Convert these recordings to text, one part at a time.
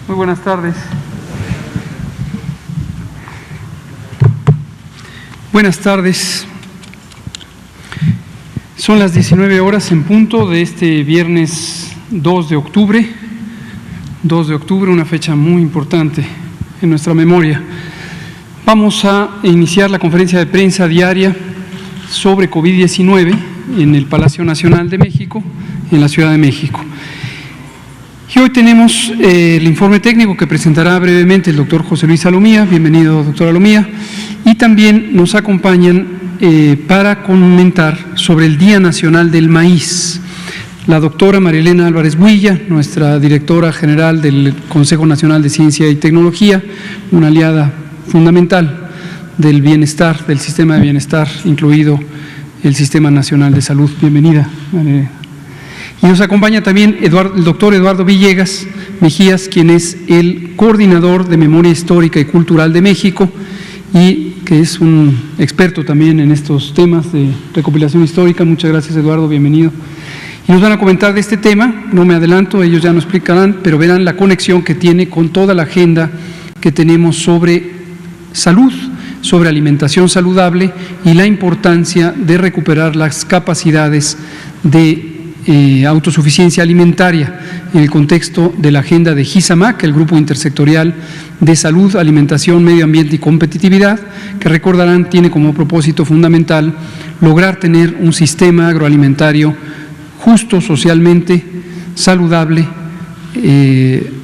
Muy buenas tardes. Buenas tardes. Son las 19 horas en punto de este viernes 2 de octubre. 2 de octubre, una fecha muy importante en nuestra memoria. Vamos a iniciar la conferencia de prensa diaria sobre COVID-19 en el Palacio Nacional de México, en la Ciudad de México. Y hoy tenemos el informe técnico que presentará brevemente el doctor José Luis Alomía. Bienvenido, doctor Alomía. Y también nos acompañan para comentar sobre el Día Nacional del Maíz la doctora Marilena Álvarez Builla, nuestra directora general del Consejo Nacional de Ciencia y Tecnología, una aliada fundamental del bienestar, del sistema de bienestar, incluido el Sistema Nacional de Salud. Bienvenida, Marilena. Y nos acompaña también el doctor Eduardo Villegas Mejías, quien es el coordinador de Memoria Histórica y Cultural de México y que es un experto también en estos temas de recopilación histórica. Muchas gracias, Eduardo, bienvenido. Y nos van a comentar de este tema, no me adelanto, ellos ya nos explicarán, pero verán la conexión que tiene con toda la agenda que tenemos sobre salud, sobre alimentación saludable y la importancia de recuperar las capacidades de autosuficiencia alimentaria en el contexto de la agenda de GISAMAC, el Grupo Intersectorial de Salud, Alimentación, Medio Ambiente y Competitividad, que recordarán tiene como propósito fundamental lograr tener un sistema agroalimentario justo socialmente, saludable,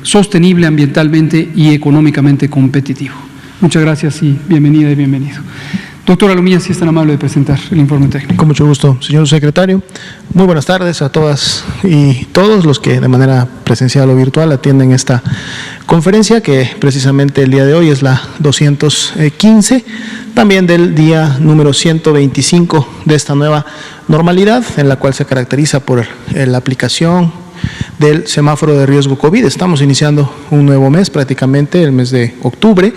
sostenible ambientalmente y económicamente competitivo. Muchas gracias y bienvenida y bienvenido. Doctor Alomía, si es tan amable de presentar el informe técnico. Con mucho gusto, señor secretario. Muy buenas tardes a todas y todos los que de manera presencial o virtual atienden esta conferencia, que precisamente el día de hoy es la 215, también del día número 125 de esta nueva normalidad, en la cual se caracteriza por la aplicación del semáforo de riesgo COVID. Estamos iniciando un nuevo mes, prácticamente el mes de octubre.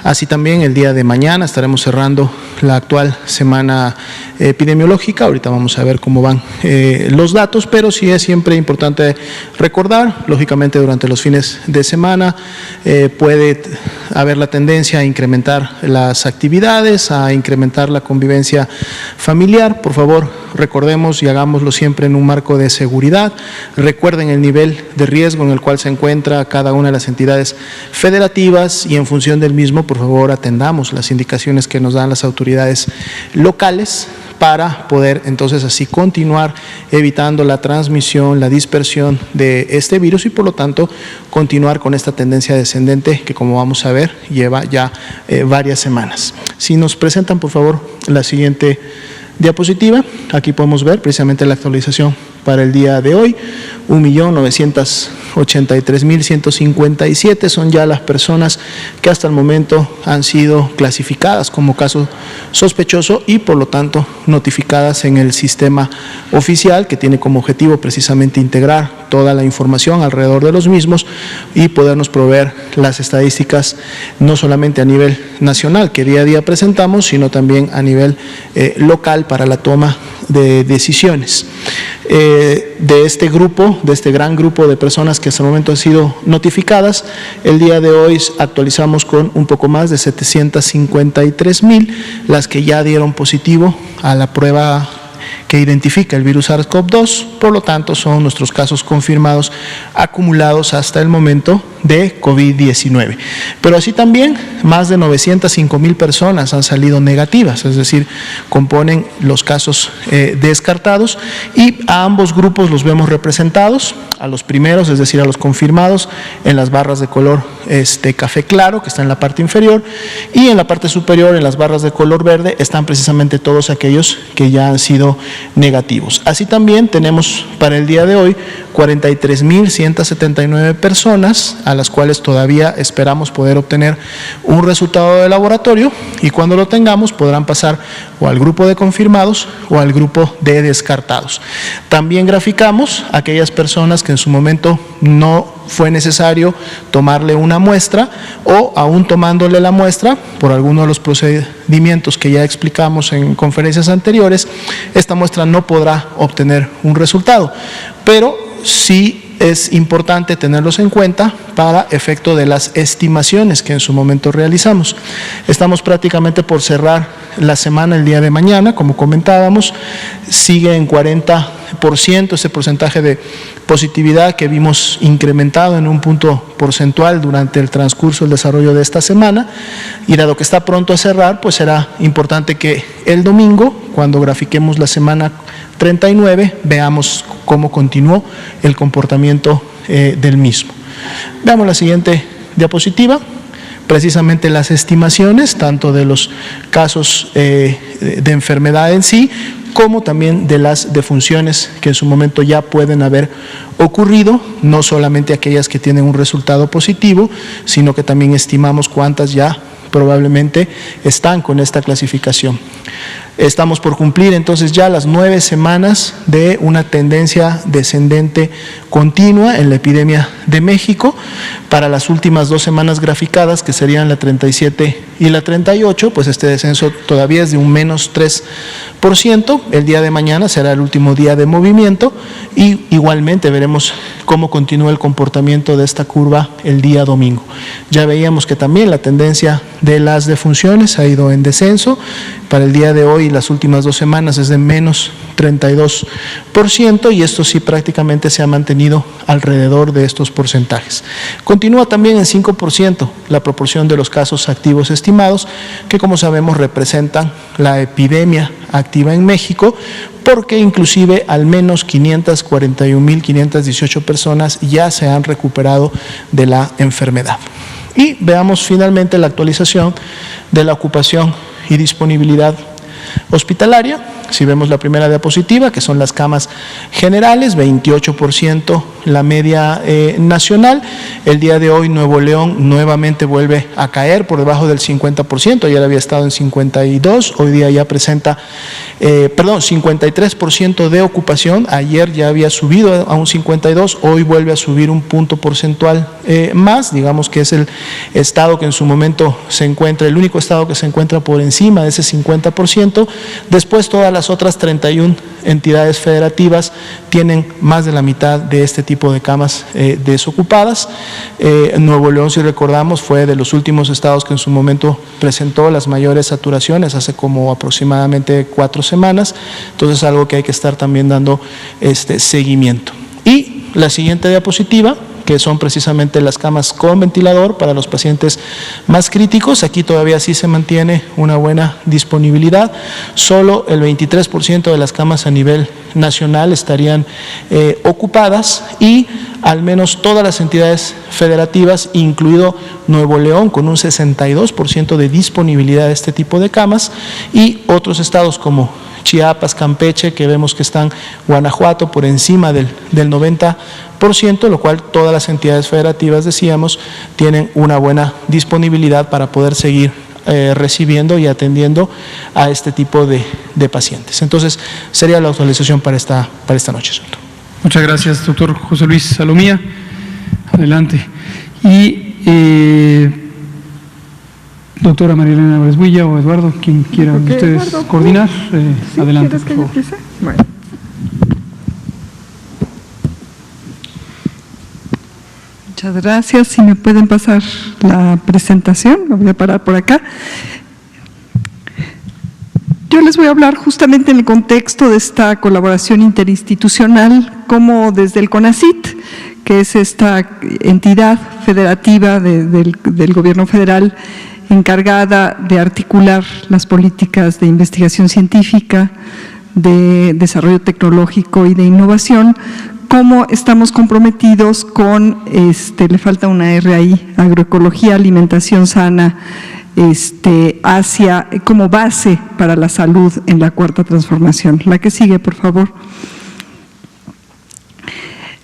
Así también el día de mañana estaremos cerrando la actual semana epidemiológica. Ahorita vamos a ver cómo van los datos, pero sí es siempre importante recordar, lógicamente durante los fines de semana puede haber la tendencia a incrementar las actividades, a incrementar la convivencia familiar. Por favor, recordemos y hagámoslo siempre en un marco de seguridad. Recuerden el nivel de riesgo en el cual se encuentra cada una de las entidades federativas y en función del mismo, por favor, atendamos las indicaciones que nos dan las autoridades locales para poder entonces así continuar evitando la transmisión, la dispersión de este virus y por lo tanto continuar con esta tendencia descendente que, como vamos a ver, lleva ya varias semanas. Si nos presentan por favor la siguiente diapositiva, aquí podemos ver precisamente la actualización para el día de hoy. 1.983.157 son ya las personas que hasta el momento han sido clasificadas como caso sospechoso y por lo tanto notificadas en el sistema oficial, que tiene como objetivo precisamente integrar toda la información alrededor de los mismos y podernos proveer las estadísticas no solamente a nivel nacional que día a día presentamos, sino también a nivel local para la toma de decisiones. De este grupo, de este gran grupo de personas que hasta el momento han sido notificadas, el día de hoy actualizamos con un poco más de 753,000 las que ya dieron positivo a la prueba que identifica el virus SARS-CoV-2, por lo tanto son nuestros casos confirmados acumulados hasta el momento de COVID-19. Pero así también más de 905,000 personas han salido negativas, es decir, componen los casos descartados y a ambos grupos los vemos representados, a los primeros, es decir, a los confirmados en las barras de color café claro que está en la parte inferior y en la parte superior en las barras de color verde están precisamente todos aquellos que ya han sido negativos. Así también tenemos para el día de hoy 43,179 personas a las cuales todavía esperamos poder obtener un resultado de laboratorio y cuando lo tengamos podrán pasar o al grupo de confirmados o al grupo de descartados. También graficamos aquellas personas que en su momento no fue necesario tomarle una muestra o aún tomándole la muestra por alguno de los procedimientos que ya explicamos en conferencias anteriores, esta muestra no podrá obtener un resultado, pero sí es importante tenerlos en cuenta para efecto de las estimaciones que en su momento realizamos. Estamos prácticamente por cerrar la semana el día de mañana, como comentábamos, sigue en 40% ese porcentaje de positividad que vimos incrementado en un punto porcentual durante el transcurso del desarrollo de esta semana, y dado que está pronto a cerrar, pues será importante que el domingo, cuando grafiquemos la semana 39, veamos cómo continuó el comportamiento del mismo. Veamos la siguiente diapositiva. Precisamente las estimaciones, tanto de los casos de enfermedad en sí, como también de las defunciones que en su momento ya pueden haber ocurrido, no solamente aquellas que tienen un resultado positivo, sino que también estimamos cuántas ya probablemente están con esta clasificación. Estamos por cumplir entonces ya las 9 semanas de una tendencia descendente continua en la epidemia de México. Para las últimas 2 semanas graficadas, que serían la 37 y la 38, pues este descenso todavía es de un menos 3%. El día de mañana será el último día de movimiento y igualmente veremos cómo continúa el comportamiento de esta curva el día domingo. Ya veíamos que también la tendencia de las defunciones ha ido en descenso. Para el día de hoy, las últimas 2 semanas es de menos 32%, y esto sí prácticamente se ha mantenido alrededor de estos porcentajes. Continúa también en 5% la proporción de los casos activos estimados, que como sabemos representan la epidemia activa en México, porque inclusive al menos 541.518 personas ya se han recuperado de la enfermedad. Y veamos finalmente la actualización de la ocupación y disponibilidad hospitalaria. Si vemos la primera diapositiva, que son las camas generales, 28% la media nacional. El día de hoy Nuevo León nuevamente vuelve a caer por debajo del 50%, ayer había estado en 52%, hoy día ya presenta, 53% de ocupación, ayer ya había subido a un 52%, hoy vuelve a subir un punto porcentual más, digamos que es el estado que en su momento se encuentra, el único estado que se encuentra por encima de ese 50%, después todas las otras 31 entidades federativas tienen más de la mitad de este tipo de camas desocupadas. Nuevo León, si recordamos, fue de los últimos estados que en su momento presentó las mayores saturaciones hace como aproximadamente 4 semanas, entonces algo que hay que estar también dando seguimiento. Y la siguiente diapositiva, que son precisamente las camas con ventilador para los pacientes más críticos. Aquí todavía sí se mantiene una buena disponibilidad. Solo el 23% de las camas a nivel nacional estarían ocupadas, y al menos todas las entidades federativas, incluido Nuevo León, con un 62% de disponibilidad de este tipo de camas, y otros estados como Chiapas, Campeche, que vemos que están, Guanajuato, por encima del 90%, lo cual todas las entidades federativas, decíamos, tienen una buena disponibilidad para poder seguir recibiendo y atendiendo a este tipo de pacientes. Entonces, sería la actualización para esta noche. Muchas gracias, doctor José Luis Salomía. Adelante. Y doctora María Elena Bresbuilla o Eduardo, quien quiera ustedes Eduardo, coordinar, ¿sí? Adelante. ¿Quieres que yo empiece? Bueno. Muchas gracias. Si me pueden pasar la presentación, lo voy a parar por acá. Yo les voy a hablar justamente en el contexto de esta colaboración interinstitucional, como desde el CONACYT, que es esta entidad federativa del gobierno federal encargada de articular las políticas de investigación científica, de desarrollo tecnológico y de innovación, cómo estamos comprometidos con, le falta una R ahí, agroecología, alimentación sana, hacia como base para la salud en la cuarta transformación. La que sigue, por favor.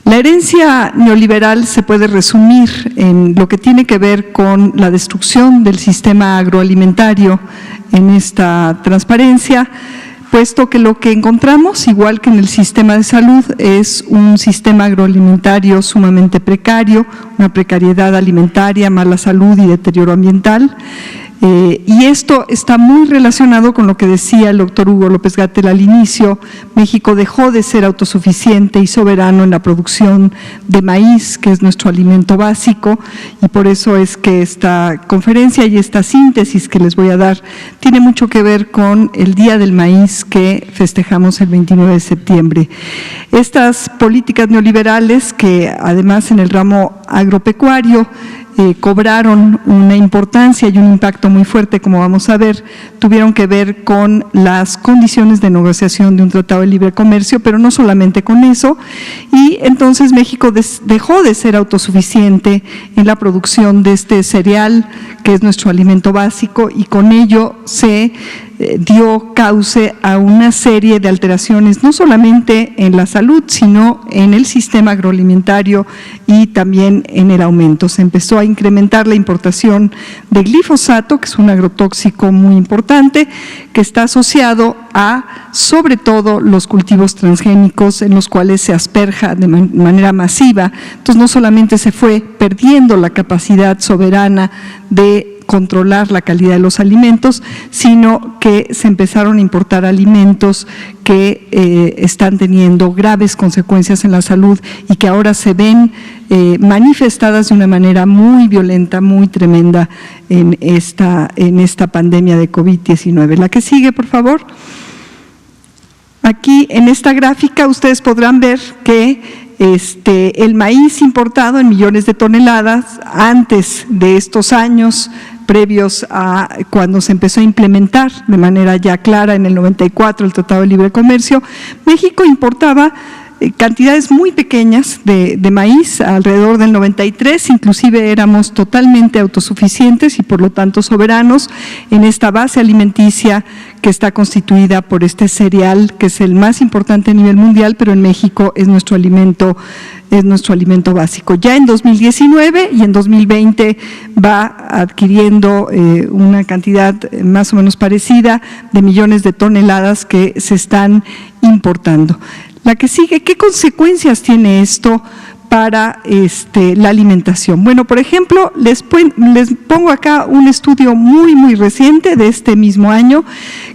La herencia neoliberal se puede resumir en lo que tiene que ver con la destrucción del sistema agroalimentario en esta transparencia, puesto que lo que encontramos, igual que en el sistema de salud, es un sistema agroalimentario sumamente precario, una precariedad alimentaria, mala salud y deterioro ambiental, Y esto está muy relacionado con lo que decía el doctor Hugo López-Gatell al inicio. México dejó de ser autosuficiente y soberano en la producción de maíz, que es nuestro alimento básico, y por eso es que esta conferencia y esta síntesis que les voy a dar tiene mucho que ver con el Día del Maíz que festejamos el 29 de septiembre. Estas políticas neoliberales, que además en el ramo agropecuario cobraron una importancia y un impacto muy fuerte, como vamos a ver, tuvieron que ver con las condiciones de negociación de un tratado de libre comercio, pero no solamente con eso, y entonces México dejó de ser autosuficiente en la producción de este cereal, que es nuestro alimento básico, y con ello se dio cauce a una serie de alteraciones, no solamente en la salud, sino en el sistema agroalimentario y también en el aumento. Se empezó a incrementar la importación de glifosato, que es un agrotóxico muy importante, que está asociado a, sobre todo, los cultivos transgénicos en los cuales se asperja de manera masiva. Entonces, no solamente se fue perdiendo la capacidad soberana de controlar la calidad de los alimentos, sino que se empezaron a importar alimentos que están teniendo graves consecuencias en la salud y que ahora se ven manifestadas de una manera muy violenta, muy tremenda en esta pandemia de COVID-19. La que sigue, por favor. Aquí en esta gráfica ustedes podrán ver que el maíz importado en millones de toneladas antes de estos años previos a cuando se empezó a implementar de manera ya clara en el 94 el Tratado de Libre Comercio, México importaba cantidades muy pequeñas de maíz, alrededor del 93, inclusive éramos totalmente autosuficientes y por lo tanto soberanos en esta base alimenticia que está constituida por este cereal, que es el más importante a nivel mundial, pero en México es nuestro alimento básico. Ya en 2019 y en 2020 va adquiriendo una cantidad más o menos parecida de millones de toneladas que se están importando. La que sigue, ¿qué consecuencias tiene esto para la alimentación? Bueno, por ejemplo, les pongo acá un estudio muy reciente de este mismo año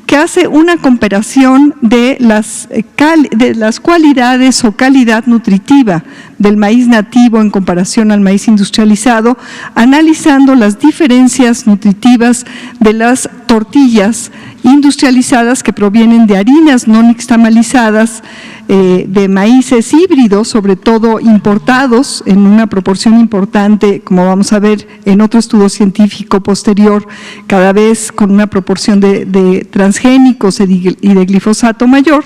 que hace una comparación de las cualidades o calidad nutritiva del maíz nativo en comparación al maíz industrializado, analizando las diferencias nutritivas de las tortillas industrializadas que provienen de harinas no nixtamalizadas, de maíces híbridos, sobre todo importados en una proporción importante, como vamos a ver en otro estudio científico posterior, cada vez con una proporción de transgénicos y de glifosato mayor.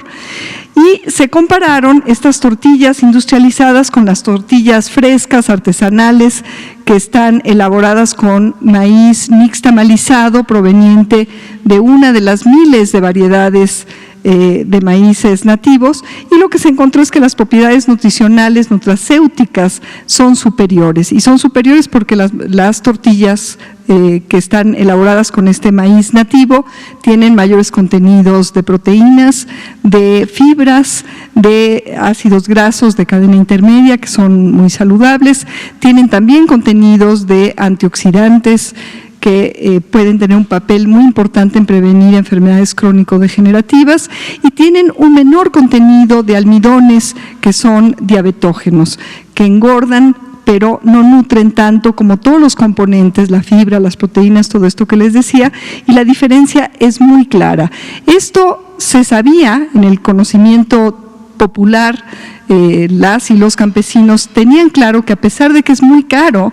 Y se compararon estas tortillas industrializadas con las tortillas frescas, artesanales, que están elaboradas con maíz nixtamalizado proveniente de una de las miles de variedades de maíces nativos, y lo que se encontró es que las propiedades nutricionales, nutracéuticas son superiores, y son superiores porque las tortillas que están elaboradas con este maíz nativo tienen mayores contenidos de proteínas, de fibras, de ácidos grasos de cadena intermedia que son muy saludables, tienen también contenidos de antioxidantes que pueden tener un papel muy importante en prevenir enfermedades crónico-degenerativas, y tienen un menor contenido de almidones que son diabetógenos, que engordan pero no nutren tanto como todos los componentes, la fibra, las proteínas, todo esto que les decía, y la diferencia es muy clara. Esto se sabía en el conocimiento popular, las y los campesinos tenían claro que a pesar de que es muy caro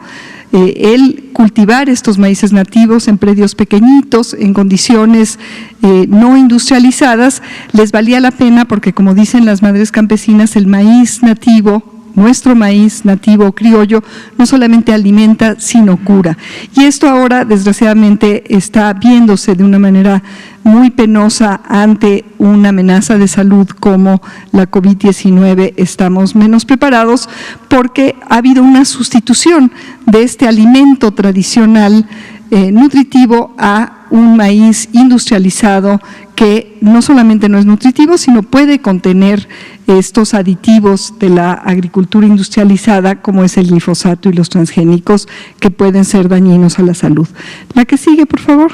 el cultivar estos maíces nativos en predios pequeñitos, en condiciones no industrializadas, les valía la pena porque, como dicen las madres campesinas, el maíz nativo, nuestro maíz nativo criollo, no solamente alimenta, sino cura. Y esto ahora, desgraciadamente, está viéndose de una manera muy penosa ante una amenaza de salud como la COVID-19. Estamos menos preparados porque ha habido una sustitución de este alimento tradicional nutritivo a un maíz industrializado que no solamente no es nutritivo, sino puede contener estos aditivos de la agricultura industrializada, como es el glifosato y los transgénicos, que pueden ser dañinos a la salud. La que sigue, por favor.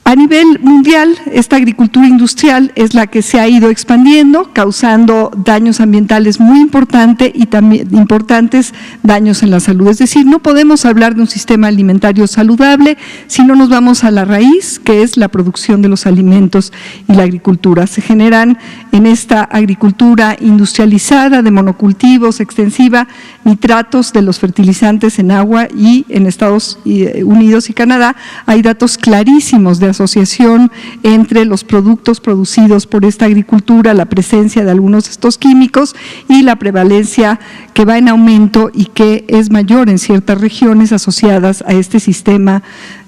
A nivel mundial, esta agricultura industrial es la que se ha ido expandiendo, causando daños ambientales muy importantes y también importantes daños en la salud. Es decir, no podemos hablar de un sistema alimentario saludable si no nos vamos a la raíz, que es la producción de los alimentos y la agricultura. Se generan en esta agricultura industrializada de monocultivos extensiva nitratos de los fertilizantes en agua, y en Estados Unidos y Canadá hay datos clarísimos de asociación entre los productos producidos por esta agricultura, la presencia de algunos de estos químicos y la prevalencia que va en aumento y que es mayor en ciertas regiones asociadas a este sistema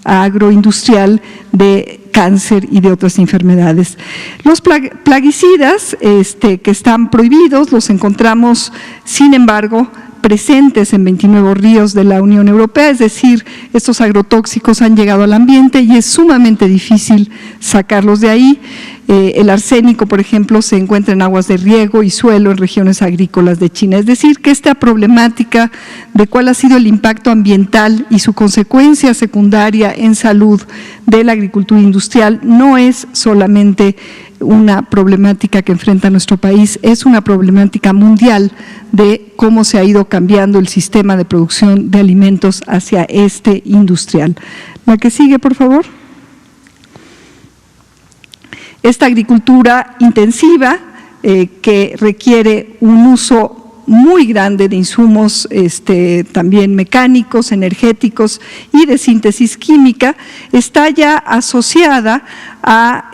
agroindustrial de cáncer y de otras enfermedades. Los plaguicidas que están prohibidos los encontramos, sin embargo, presentes en 29 ríos de la Unión Europea, es decir, estos agrotóxicos han llegado al ambiente y es sumamente difícil sacarlos de ahí. El arsénico, por ejemplo, se encuentra en aguas de riego y suelo en regiones agrícolas de China. Es decir, que esta problemática de cuál ha sido el impacto ambiental y su consecuencia secundaria en salud de la agricultura industrial no es solamente una problemática que enfrenta nuestro país, es una problemática mundial de cómo se ha ido cambiando el sistema de producción de alimentos hacia este industrial. La que sigue, por favor. Esta agricultura intensiva que requiere un uso muy grande de insumos también mecánicos, energéticos y de síntesis química, está ya asociada a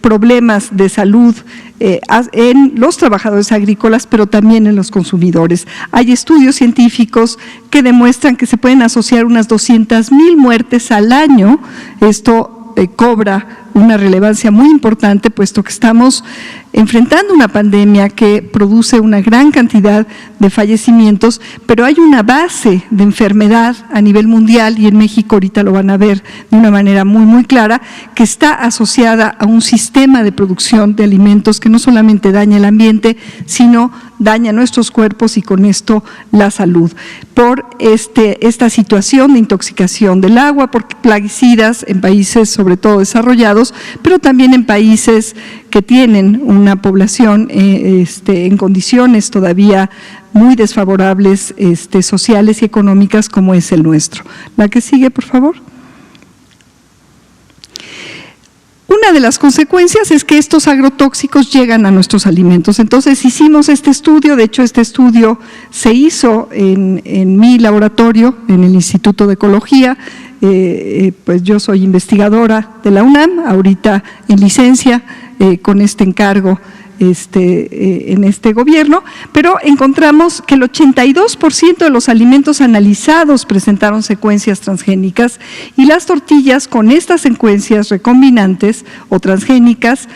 problemas de salud en los trabajadores agrícolas, pero también en los consumidores. Hay estudios científicos que demuestran que se pueden asociar unas 200,000 muertes al año. Esto cobra una relevancia muy importante, puesto que estamos enfrentando una pandemia que produce una gran cantidad de fallecimientos, pero hay una base de enfermedad a nivel mundial, y en México ahorita lo van a ver de una manera muy, muy clara, que está asociada a un sistema de producción de alimentos que no solamente daña el ambiente, sino daña nuestros cuerpos y con esto la salud. Por esta situación de intoxicación del agua, por plaguicidas en países sobre todo desarrollados, pero también en países que tienen una población en condiciones todavía muy desfavorables sociales y económicas, como es el nuestro. La que sigue, por favor. Una de las consecuencias es que estos agrotóxicos llegan a nuestros alimentos. Entonces hicimos este estudio, de hecho este estudio se hizo en mi laboratorio, en el Instituto de Ecología. Pues yo soy investigadora de la UNAM, ahorita en licencia con este encargo en este gobierno, pero encontramos que el 82% de los alimentos analizados presentaron secuencias transgénicas, y las tortillas con estas secuencias recombinantes o transgénicas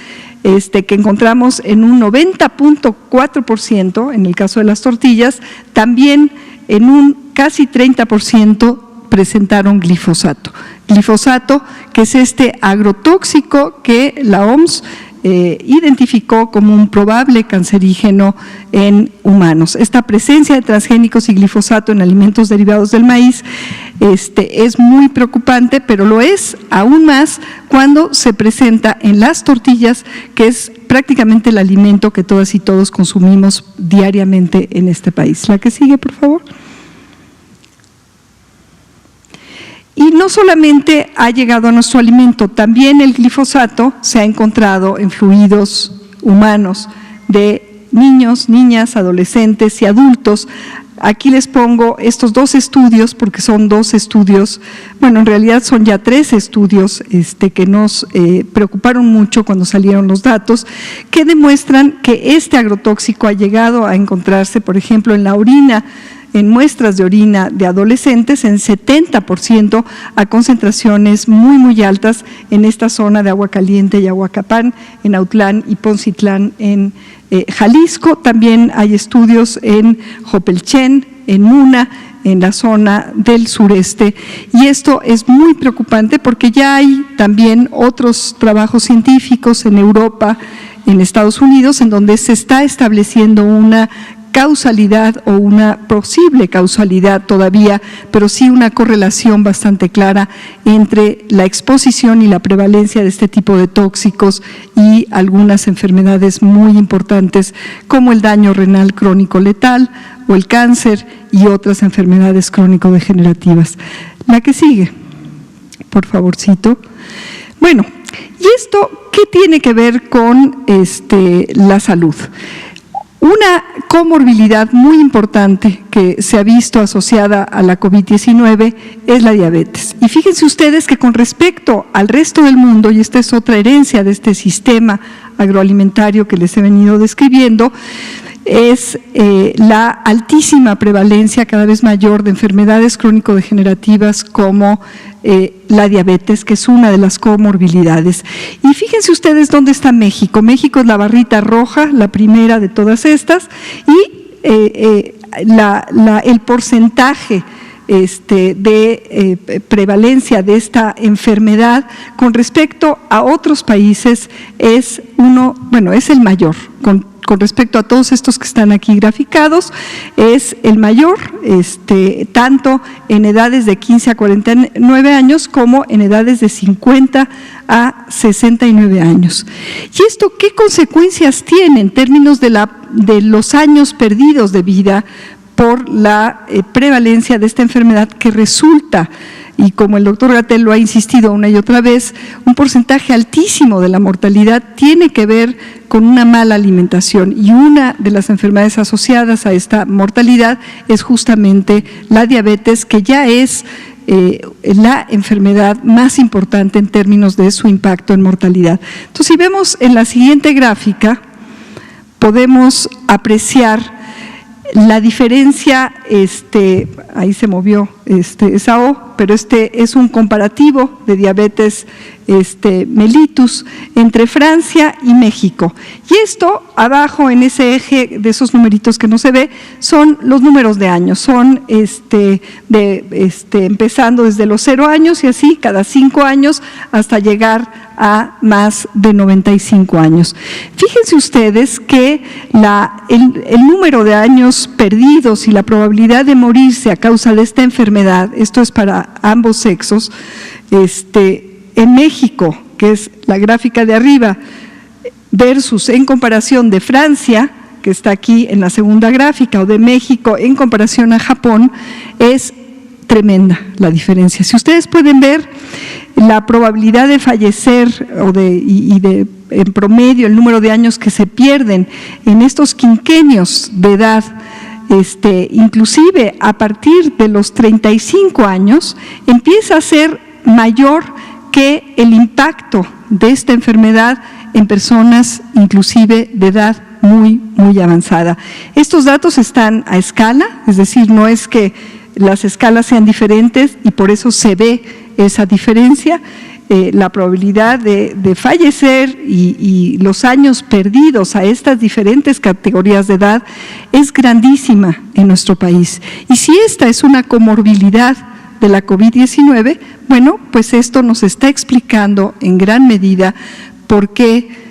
que encontramos en un 90.4% en el caso de las tortillas, también en un casi 30% presentaron glifosato. Glifosato, que es este agrotóxico que la OMS identificó como un probable cancerígeno en humanos. Esta presencia de transgénicos y glifosato en alimentos derivados del maíz es muy preocupante, pero lo es aún más cuando se presenta en las tortillas, que es prácticamente el alimento que todas y todos consumimos diariamente en este país. La que sigue, por favor. Y no solamente ha llegado a nuestro alimento, también el glifosato se ha encontrado en fluidos humanos de niños, niñas, adolescentes y adultos. Aquí les pongo estos dos estudios, porque son dos estudios, bueno, en realidad son ya 3 estudios que nos preocuparon mucho cuando salieron los datos, que demuestran que este agrotóxico ha llegado a encontrarse, por ejemplo, en la orina, en muestras de orina de adolescentes, en 70%, a concentraciones muy, muy altas en esta zona de Aguacaliente y Ahuacapán, en Autlán y Poncitlán, en Jalisco. También hay estudios en Jopelchen, en Muna, en la zona del sureste, y esto es muy preocupante porque ya hay también otros trabajos científicos en Europa, en Estados Unidos, en donde se está estableciendo una causalidad o una posible causalidad todavía, pero sí una correlación bastante clara entre la exposición y la prevalencia de este tipo de tóxicos y algunas enfermedades muy importantes como el daño renal crónico letal o el cáncer y otras enfermedades crónico-degenerativas. La que sigue, por favorcito. Bueno, ¿y esto qué tiene que ver con la salud? Una comorbilidad muy importante que se ha visto asociada a la COVID-19 es la diabetes. Y fíjense ustedes que con respecto al resto del mundo, y esta es otra herencia de este sistema agroalimentario que les he venido describiendo, es la altísima prevalencia cada vez mayor de enfermedades crónico-degenerativas como la diabetes, que es una de las comorbilidades. Y fíjense ustedes dónde está México. México es la barrita roja, la primera de todas estas, y el porcentaje de prevalencia de esta enfermedad con respecto a otros países es el mayor, con respecto a todos estos que están aquí graficados, es el mayor, tanto en edades de 15 a 49 años como en edades de 50 a 69 años. ¿Y esto qué consecuencias tiene en términos de los años perdidos de vida por la prevalencia de esta enfermedad que resulta, y como el doctor Gatell lo ha insistido una y otra vez, un porcentaje altísimo de la mortalidad tiene que ver con una mala alimentación, y una de las enfermedades asociadas a esta mortalidad es justamente la diabetes, que ya es la enfermedad más importante en términos de su impacto en mortalidad. Entonces, si vemos en la siguiente gráfica, podemos apreciar la diferencia, ahí se movió esa O, pero es un comparativo de diabetes mellitus entre Francia y México. Y esto, abajo en ese eje de esos numeritos que no se ve, son los números de años, son empezando desde los 0 años y así cada 5 años hasta llegar a más de 95 años. Fíjense ustedes que el número de años perdidos y la probabilidad de morirse a causa de esta enfermedad, esto es para ambos sexos, en México, que es la gráfica de arriba, versus en comparación de Francia, que está aquí en la segunda gráfica, o de México en comparación a Japón, es tremenda la diferencia. Si ustedes pueden ver, la probabilidad de fallecer en promedio el número de años que se pierden en estos quinquenios de edad, inclusive a partir de los 35 años, empieza a ser mayor que el impacto de esta enfermedad en personas inclusive de edad muy, muy avanzada. Estos datos están a escala, es decir, no es que las escalas sean diferentes y por eso se ve esa diferencia. La probabilidad de fallecer y los años perdidos a estas diferentes categorías de edad es grandísima en nuestro país. Y si esta es una comorbilidad de la COVID-19, bueno, pues esto nos está explicando en gran medida por qué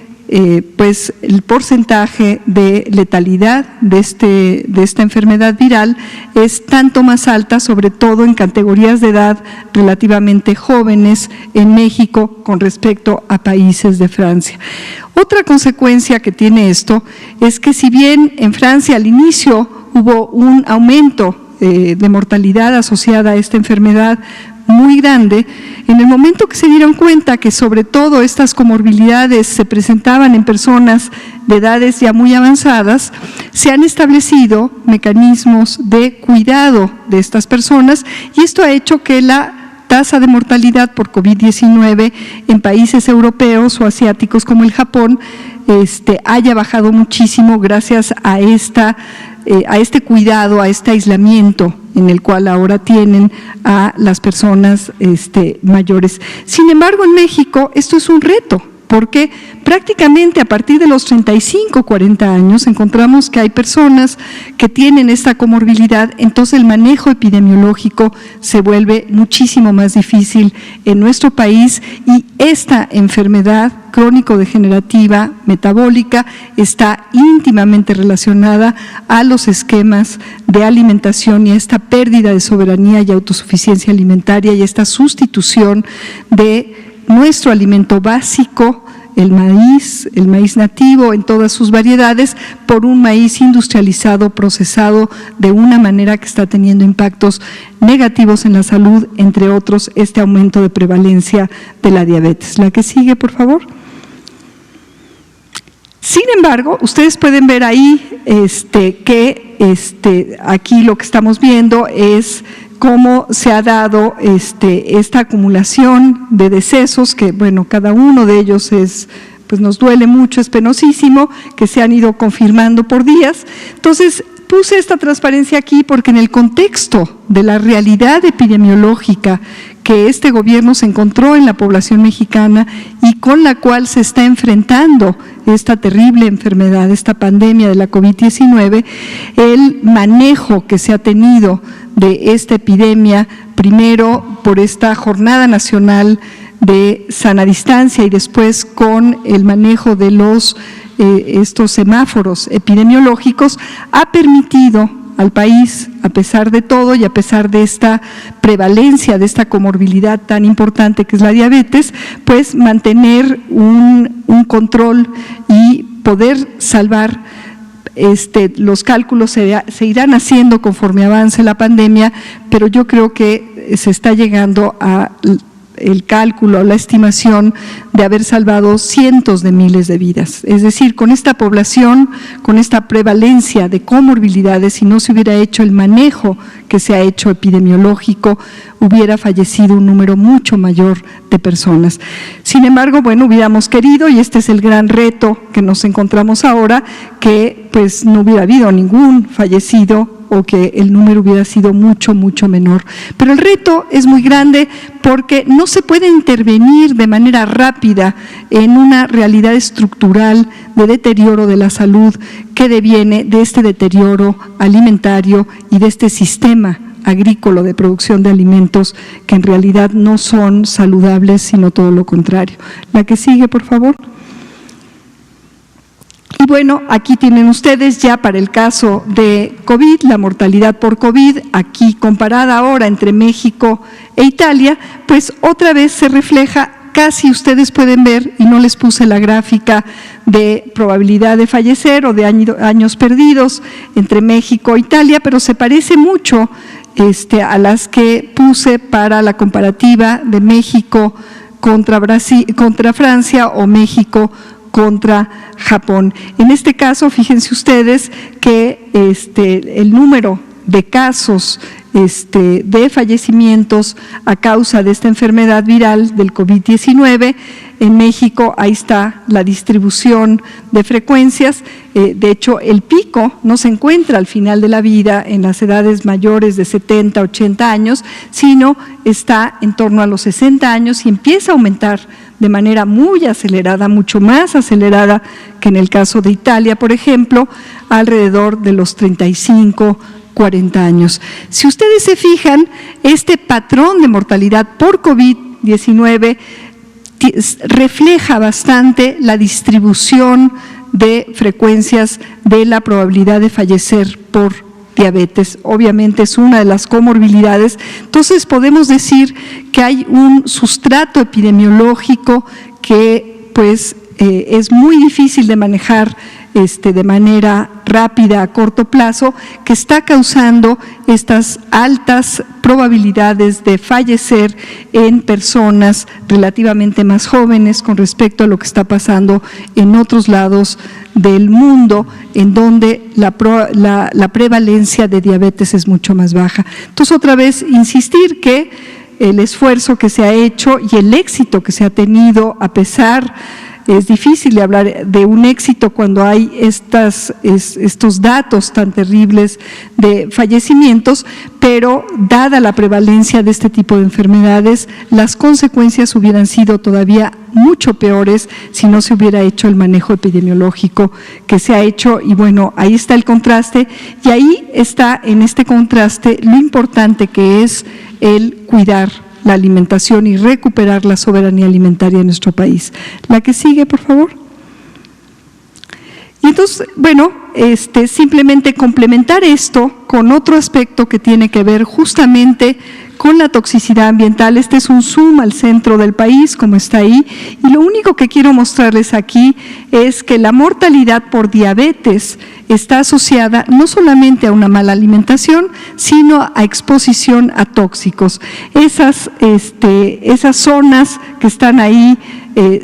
pues el porcentaje de letalidad de esta enfermedad viral es tanto más alta, sobre todo en categorías de edad relativamente jóvenes en México con respecto a países de Francia. Otra consecuencia que tiene esto es que si bien en Francia al inicio hubo un aumento de mortalidad asociada a esta enfermedad muy grande, en el momento que se dieron cuenta que sobre todo estas comorbilidades se presentaban en personas de edades ya muy avanzadas, se han establecido mecanismos de cuidado de estas personas, y esto ha hecho que la tasa de mortalidad por COVID-19 en países europeos o asiáticos como el Japón haya bajado muchísimo gracias a este cuidado, a este aislamiento en el cual ahora tienen a las personas mayores. Sin embargo, en México esto es un reto, porque prácticamente a partir de los 35, 40 años encontramos que hay personas que tienen esta comorbilidad, entonces el manejo epidemiológico se vuelve muchísimo más difícil en nuestro país y esta enfermedad crónico-degenerativa metabólica está íntimamente relacionada a los esquemas de alimentación y a esta pérdida de soberanía y autosuficiencia alimentaria y esta sustitución de nuestro alimento básico, el maíz nativo en todas sus variedades, por un maíz industrializado, procesado de una manera que está teniendo impactos negativos en la salud, entre otros este aumento de prevalencia de la diabetes. La que sigue, por favor. Sin embargo, ustedes pueden ver ahí que aquí lo que estamos viendo es cómo se ha dado esta acumulación de decesos, que bueno, cada uno de ellos pues nos duele mucho, es penosísimo, que se han ido confirmando por días. Entonces, puse esta transparencia aquí porque en el contexto de la realidad epidemiológica que este gobierno se encontró en la población mexicana y con la cual se está enfrentando esta terrible enfermedad, esta pandemia de la COVID-19, el manejo que se ha tenido de esta epidemia, primero por esta Jornada Nacional de Sana Distancia y después con el manejo de estos semáforos epidemiológicos, ha permitido al país, a pesar de todo y a pesar de esta prevalencia, de esta comorbilidad tan importante que es la diabetes, pues mantener un control y poder salvar. Los cálculos se irán haciendo conforme avance la pandemia, pero yo creo que se está llegando a el cálculo, la estimación de haber salvado cientos de miles de vidas. Es decir, con esta población, con esta prevalencia de comorbilidades, si no se hubiera hecho el manejo que se ha hecho epidemiológico, hubiera fallecido un número mucho mayor de personas. Sin embargo, bueno, hubiéramos querido, y este es el gran reto que nos encontramos ahora, que pues no hubiera habido ningún fallecido o que el número hubiera sido mucho, mucho menor. Pero el reto es muy grande porque no se puede intervenir de manera rápida en una realidad estructural de deterioro de la salud que deviene de este deterioro alimentario y de este sistema agrícola de producción de alimentos que en realidad no son saludables, sino todo lo contrario. La que sigue, por favor. Y bueno, aquí tienen ustedes ya para el caso de COVID, la mortalidad por COVID, aquí comparada ahora entre México e Italia, pues otra vez se refleja, casi ustedes pueden ver, y no les puse la gráfica de probabilidad de fallecer o de años perdidos entre México e Italia, pero se parece mucho a las que puse para la comparativa de México contra Francia o México contra Japón. En este caso, fíjense ustedes que el número de casos de fallecimientos a causa de esta enfermedad viral del COVID-19, en México ahí está la distribución de frecuencias. De hecho, el pico no se encuentra al final de la vida en las edades mayores de 70, 80 años, sino está en torno a los 60 años y empieza a aumentar de manera muy acelerada, mucho más acelerada que en el caso de Italia, por ejemplo, alrededor de los 35, 40 años. Si ustedes se fijan, este patrón de mortalidad por COVID-19 refleja bastante la distribución de frecuencias de la probabilidad de fallecer por diabetes. Obviamente es una de las comorbilidades. Entonces podemos decir que hay un sustrato epidemiológico que pues es muy difícil de manejar de manera rápida a corto plazo, que está causando estas altas probabilidades de fallecer en personas relativamente más jóvenes con respecto a lo que está pasando en otros lados del mundo, en donde la prevalencia de diabetes es mucho más baja. Entonces, otra vez, insistir que el esfuerzo que se ha hecho y el éxito que se ha tenido a pesar es difícil de hablar de un éxito cuando hay estos datos tan terribles de fallecimientos, pero dada la prevalencia de este tipo de enfermedades, las consecuencias hubieran sido todavía mucho peores si no se hubiera hecho el manejo epidemiológico que se ha hecho. Y bueno, ahí está el contraste, y ahí está en este contraste lo importante que es el cuidar la alimentación y recuperar la soberanía alimentaria en nuestro país. La que sigue, por favor. Y entonces, bueno, simplemente complementar esto con otro aspecto que tiene que ver justamente con la toxicidad ambiental. Este es un zoom al centro del país, como está ahí, y lo único que quiero mostrarles aquí es que la mortalidad por diabetes está asociada no solamente a una mala alimentación, sino a exposición a tóxicos. Esas zonas que están ahí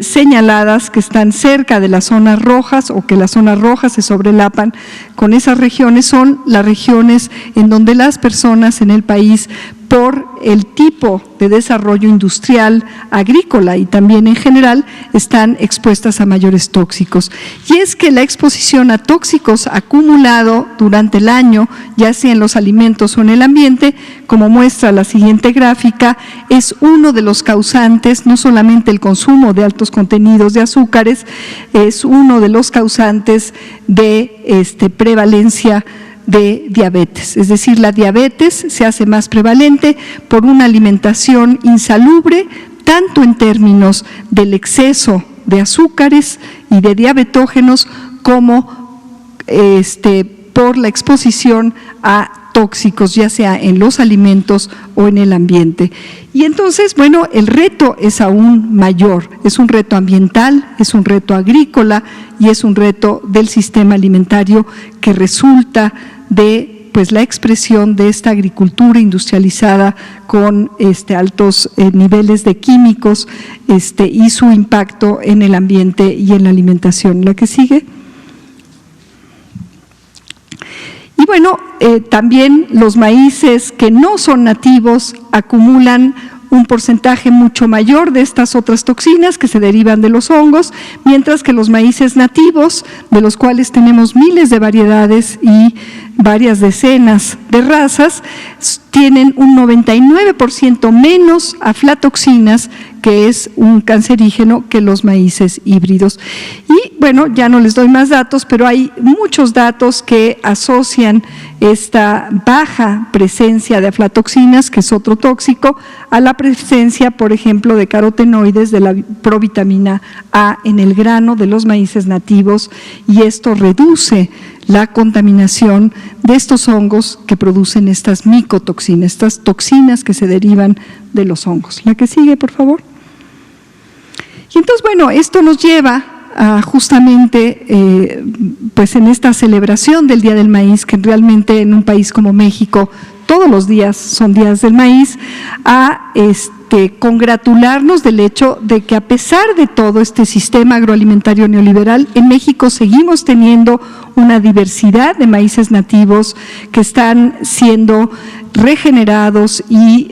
señaladas, que están cerca de las zonas rojas o que las zonas rojas se sobrelapan con esas regiones, son las regiones en donde las personas en el país, por el tipo de desarrollo industrial, agrícola y también en general, están expuestas a mayores tóxicos. Y es que la exposición a tóxicos acumulado durante el año, ya sea en los alimentos o en el ambiente, como muestra la siguiente gráfica, es uno de los causantes, no solamente el consumo de altos contenidos de azúcares, es uno de los causantes de prevalencia de diabetes. Es decir, la diabetes se hace más prevalente por una alimentación insalubre, tanto en términos del exceso de azúcares y de diabetógenos, como por la exposición a tóxicos, ya sea en los alimentos o en el ambiente. Y entonces, bueno, el reto es aún mayor, es un reto ambiental, es un reto agrícola y es un reto del sistema alimentario que resulta de la expresión de esta agricultura industrializada con altos niveles de químicos y su impacto en el ambiente y en la alimentación. La que sigue. Y bueno, también los maíces que no son nativos acumulan un porcentaje mucho mayor de estas otras toxinas que se derivan de los hongos, mientras que los maíces nativos, de los cuales tenemos miles de variedades y varias decenas de razas, tienen un 99% menos aflatoxinas, que es un cancerígeno, que los maíces híbridos. Y bueno, ya no les doy más datos, pero hay muchos datos que asocian esta baja presencia de aflatoxinas, que es otro tóxico, a la presencia, por ejemplo, de carotenoides, de la provitamina A en el grano de los maíces nativos, y esto reduce la contaminación de estos hongos que producen estas micotoxinas, estas toxinas que se derivan de los hongos. La que sigue, por favor. Y entonces, bueno, esto nos lleva a justamente, en esta celebración del Día del Maíz, que realmente en un país como México todos los días son días del maíz, a congratularnos del hecho de que a pesar de todo este sistema agroalimentario neoliberal, en México seguimos teniendo una diversidad de maíces nativos que están siendo regenerados y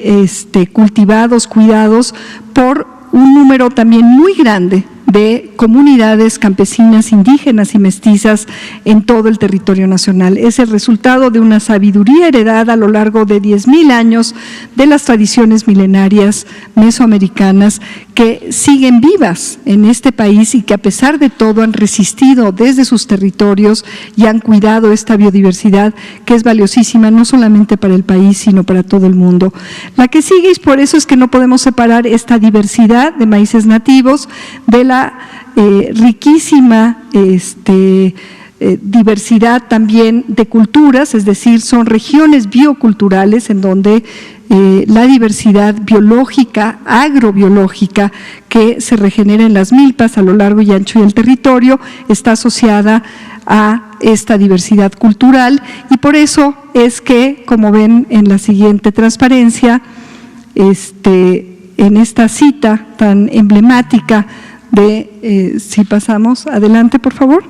cultivados, cuidados por un número también muy grande de comunidades campesinas, indígenas y mestizas en todo el territorio nacional. Es el resultado de una sabiduría heredada a lo largo de 10,000 años de las tradiciones milenarias mesoamericanas que siguen vivas en este país y que a pesar de todo han resistido desde sus territorios y han cuidado esta biodiversidad que es valiosísima no solamente para el país, sino para todo el mundo. La que sigue, y por eso es que no podemos separar esta diversidad de maíces nativos de la riquísima diversidad también de culturas, es decir, son regiones bioculturales en donde la diversidad biológica, agrobiológica que se regenera en las milpas a lo largo y ancho del territorio está asociada a esta diversidad cultural, y por eso es que, como ven en la siguiente transparencia, en esta cita tan emblemática si pasamos adelante, por favor,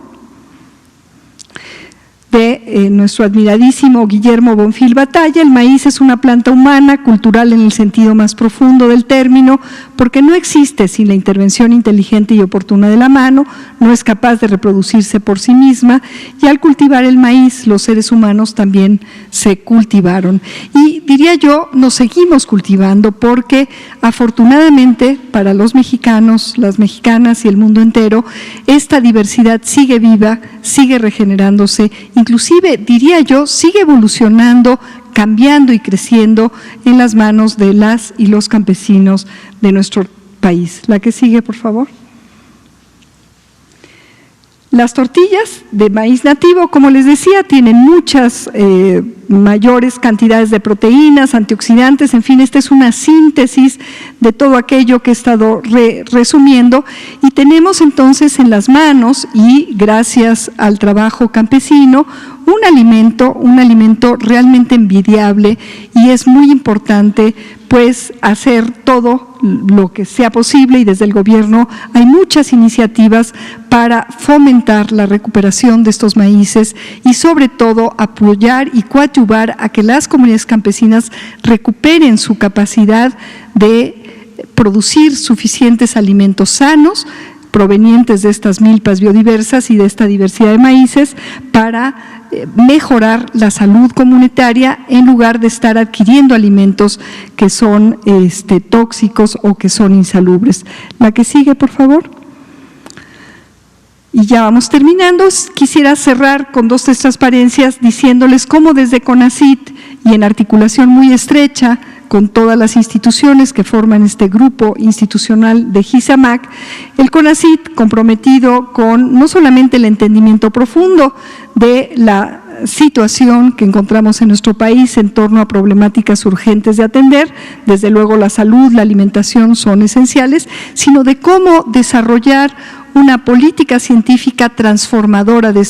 de nuestro admiradísimo Guillermo Bonfil Batalla. El maíz es una planta humana, cultural en el sentido más profundo del término, porque no existe sin la intervención inteligente y oportuna de la mano, no es capaz de reproducirse por sí misma, y al cultivar el maíz, los seres humanos también se cultivaron. Y diría yo, nos seguimos cultivando porque afortunadamente para los mexicanos, las mexicanas y el mundo entero, esta diversidad sigue viva, sigue regenerándose, inclusive, diría yo, sigue evolucionando, cambiando y creciendo en las manos de las y los campesinos de nuestro país. La que sigue, por favor. Las tortillas de maíz nativo, como les decía, tienen muchas mayores cantidades de proteínas, antioxidantes, en fin, esta es una síntesis de todo aquello que he estado resumiendo, y tenemos entonces en las manos, y gracias al trabajo campesino, un alimento realmente envidiable, y es muy importante pues hacer todo lo que sea posible, y desde el gobierno hay muchas iniciativas para fomentar la recuperación de estos maíces y sobre todo apoyar y coadyuvar a que las comunidades campesinas recuperen su capacidad de producir suficientes alimentos sanos provenientes de estas milpas biodiversas y de esta diversidad de maíces para mejorar la salud comunitaria en lugar de estar adquiriendo alimentos que son tóxicos o que son insalubres. La que sigue, por favor. Y ya vamos terminando. Quisiera cerrar con 2 transparencias diciéndoles cómo desde CONACYT y en articulación muy estrecha con todas las instituciones que forman este grupo institucional de GISAMAC, el CONACYT, comprometido con no solamente el entendimiento profundo de la situación que encontramos en nuestro país en torno a problemáticas urgentes de atender, desde luego la salud, la alimentación son esenciales, sino de cómo desarrollar una política científica transformadora de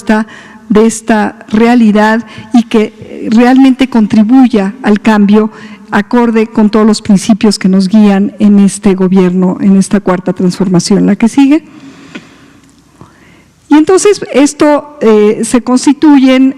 esta realidad y que realmente contribuya al cambio acorde con todos los principios que nos guían en este gobierno, en esta 4ª transformación. La que sigue. Y entonces esto se constituyen,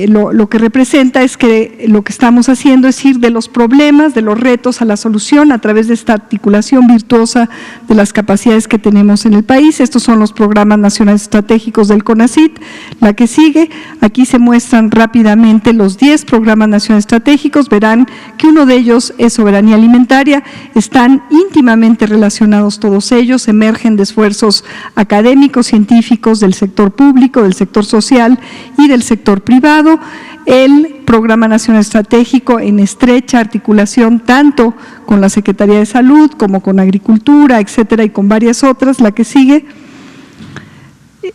lo que representa es que lo que estamos haciendo es ir de los problemas, de los retos a la solución a través de esta articulación virtuosa de las capacidades que tenemos en el país. Estos son los programas nacionales estratégicos del CONACYT. La que sigue, aquí se muestran rápidamente los 10 programas nacionales estratégicos. Verán que uno de ellos es soberanía alimentaria, están íntimamente relacionados todos ellos, emergen de esfuerzos académicos, científicos, del sector público, del sector social y del sector privado. El Programa Nacional Estratégico en estrecha articulación tanto con la Secretaría de Salud como con Agricultura, etcétera, y con varias otras. La que sigue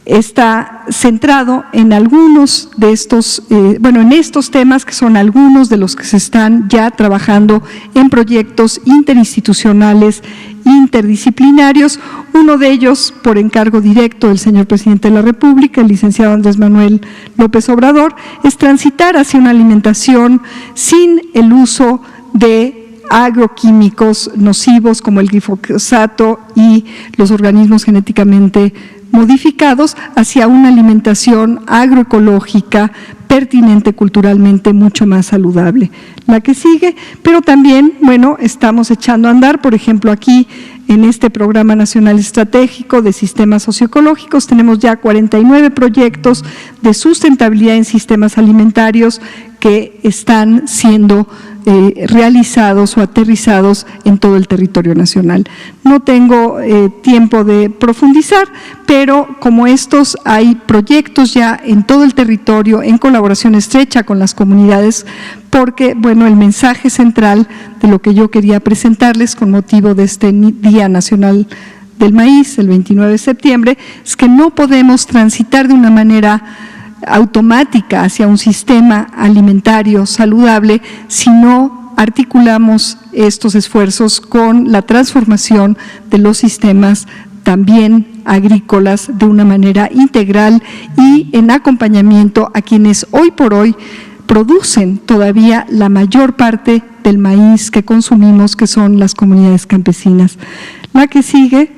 está centrado en algunos de estos, en estos temas que son algunos de los que se están ya trabajando en proyectos interinstitucionales, interdisciplinarios. Uno de ellos, por encargo directo del señor presidente de la República, el licenciado Andrés Manuel López Obrador, es transitar hacia una alimentación sin el uso de agroquímicos nocivos como el glifosato y los organismos genéticamente modificados, hacia una alimentación agroecológica pertinente culturalmente, mucho más saludable. La que sigue, pero también, estamos echando a andar, por ejemplo, aquí en este Programa Nacional Estratégico de Sistemas Socioecológicos tenemos ya 49 proyectos de sustentabilidad en sistemas alimentarios que están siendo realizados o aterrizados en todo el territorio nacional. No tengo tiempo de profundizar, pero como estos hay proyectos ya en todo el territorio en colaboración estrecha con las comunidades, porque, el mensaje central de lo que yo quería presentarles con motivo de este Día Nacional del Maíz, el 29 de septiembre, es que no podemos transitar de una manera automática hacia un sistema alimentario saludable si no articulamos estos esfuerzos con la transformación de los sistemas también agrícolas de una manera integral y en acompañamiento a quienes hoy por hoy producen todavía la mayor parte del maíz que consumimos, que son las comunidades campesinas. La que sigue,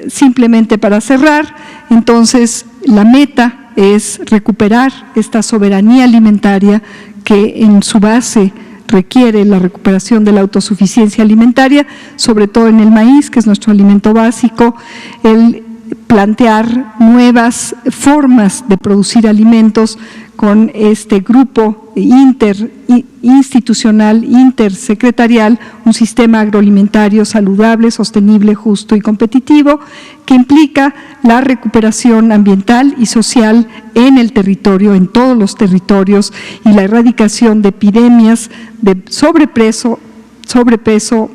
simplemente para cerrar, entonces la meta es recuperar esta soberanía alimentaria que en su base requiere la recuperación de la autosuficiencia alimentaria, sobre todo en el maíz, que es nuestro alimento básico, el plantear nuevas formas de producir alimentos con este grupo interinstitucional, intersecretarial, un sistema agroalimentario saludable, sostenible, justo y competitivo, que implica la recuperación ambiental y social en el territorio, en todos los territorios, y la erradicación de epidemias de sobrepeso,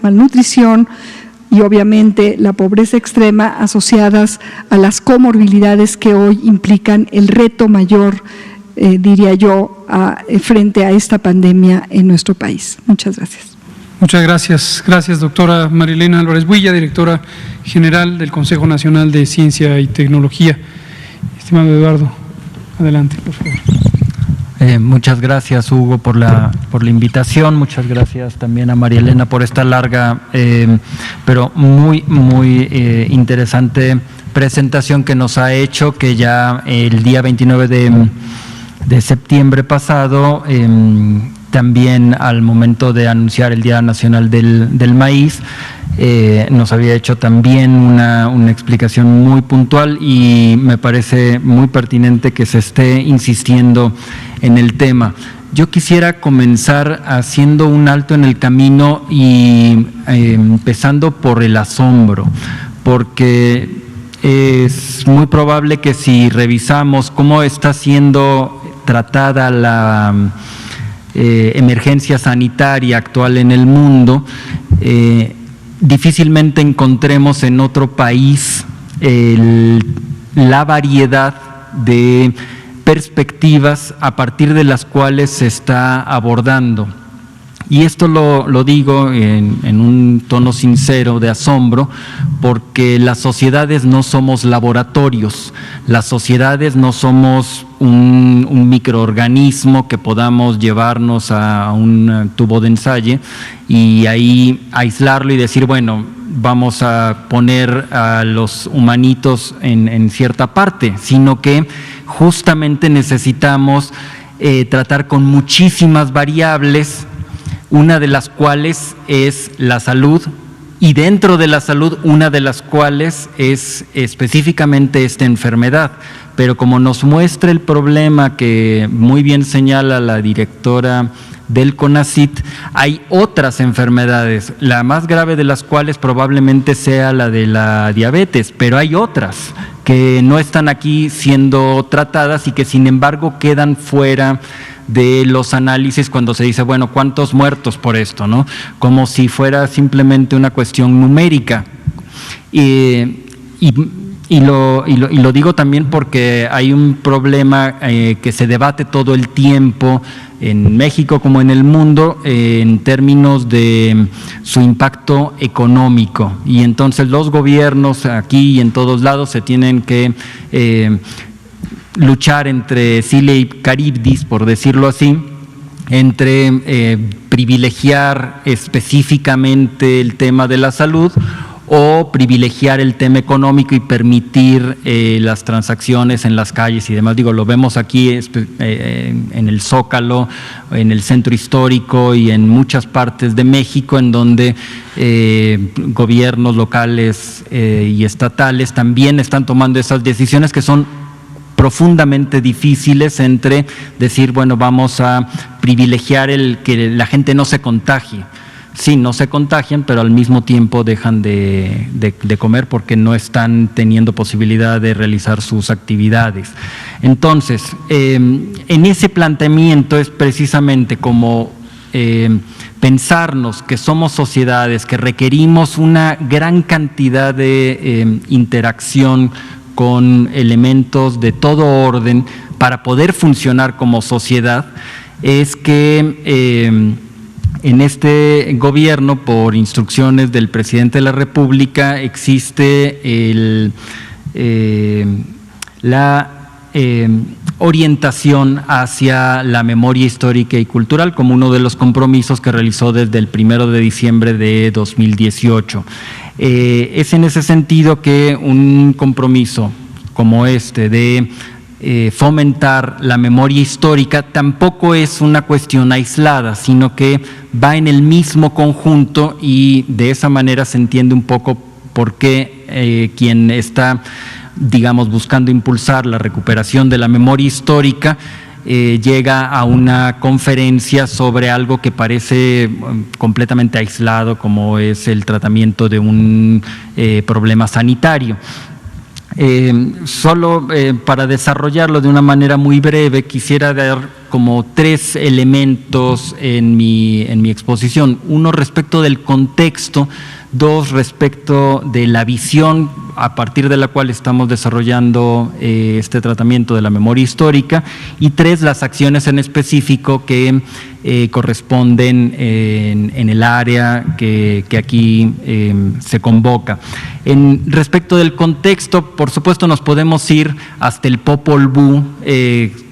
malnutrición, y obviamente la pobreza extrema asociadas a las comorbilidades que hoy implican el reto mayor, diría yo, frente a esta pandemia en nuestro país. Muchas gracias. Muchas gracias. Gracias, doctora Marilena Álvarez Builla, directora general del Consejo Nacional de Ciencia y Tecnología. Estimado Eduardo, adelante, por favor. Muchas gracias, Hugo, por la invitación. Muchas gracias también a María Elena por esta larga, pero muy interesante presentación que nos ha hecho, que ya el día 29 de septiembre pasado, también al momento de anunciar el Día Nacional del Maíz, nos había hecho también una explicación muy puntual, y me parece muy pertinente que se esté insistiendo en el tema. Yo quisiera comenzar haciendo un alto en el camino y empezando por el asombro, porque es muy probable que si revisamos cómo está siendo tratada la emergencia sanitaria actual en el mundo, difícilmente encontremos en otro país la variedad de perspectivas a partir de las cuales se está abordando. Y esto lo digo en un tono sincero de asombro, porque las sociedades no somos laboratorios, las sociedades no somos un microorganismo que podamos llevarnos a un tubo de ensayo y ahí aislarlo y decir, bueno, vamos a poner a los humanitos en cierta parte, sino que justamente necesitamos tratar con muchísimas variables, una de las cuales es la salud, y dentro de la salud una de las cuales es específicamente esta enfermedad. Pero como nos muestra el problema que muy bien señala la directora del CONACYT, hay otras enfermedades, la más grave de las cuales probablemente sea la de la diabetes, pero hay otras que no están aquí siendo tratadas y que sin embargo quedan fuera de los análisis cuando se dice, bueno, ¿cuántos muertos por esto?, ¿no? Como si fuera simplemente una cuestión numérica. Y lo digo también porque hay un problema que se debate todo el tiempo en México como en el mundo en términos de su impacto económico, y entonces los gobiernos aquí y en todos lados se tienen que luchar entre Sile y Caribdis, por decirlo así, entre privilegiar específicamente el tema de la salud o privilegiar el tema económico y permitir las transacciones en las calles y demás. Digo, lo vemos aquí en el Zócalo, en el centro histórico y en muchas partes de México, en donde gobiernos locales y estatales también están tomando esas decisiones que son profundamente difíciles, entre decir, bueno, vamos a privilegiar el que la gente no se contagie. Sí, no se contagian, pero al mismo tiempo dejan de comer porque no están teniendo posibilidad de realizar sus actividades. Entonces, en ese planteamiento es precisamente como pensarnos que somos sociedades, que requerimos una gran cantidad de interacción con elementos de todo orden para poder funcionar como sociedad, es que en este gobierno, por instrucciones del presidente de la República, existe la orientación hacia la memoria histórica y cultural como uno de los compromisos que realizó desde el 1 de diciembre de 2018. Es en ese sentido que un compromiso como este de fomentar la memoria histórica tampoco es una cuestión aislada, sino que va en el mismo conjunto, y de esa manera se entiende un poco por qué quien está, digamos, buscando impulsar la recuperación de la memoria histórica llega a una conferencia sobre algo que parece completamente aislado, como es el tratamiento de un problema sanitario. Solo para desarrollarlo de una manera muy breve, quisiera dar como 3 elementos en mi exposición. 1 respecto del contexto, 2 respecto de la visión a partir de la cual estamos desarrollando este tratamiento de la memoria histórica, y 3 las acciones en específico que corresponden en el área que aquí se convoca. Respecto del contexto, por supuesto nos podemos ir hasta el Popol Vuh,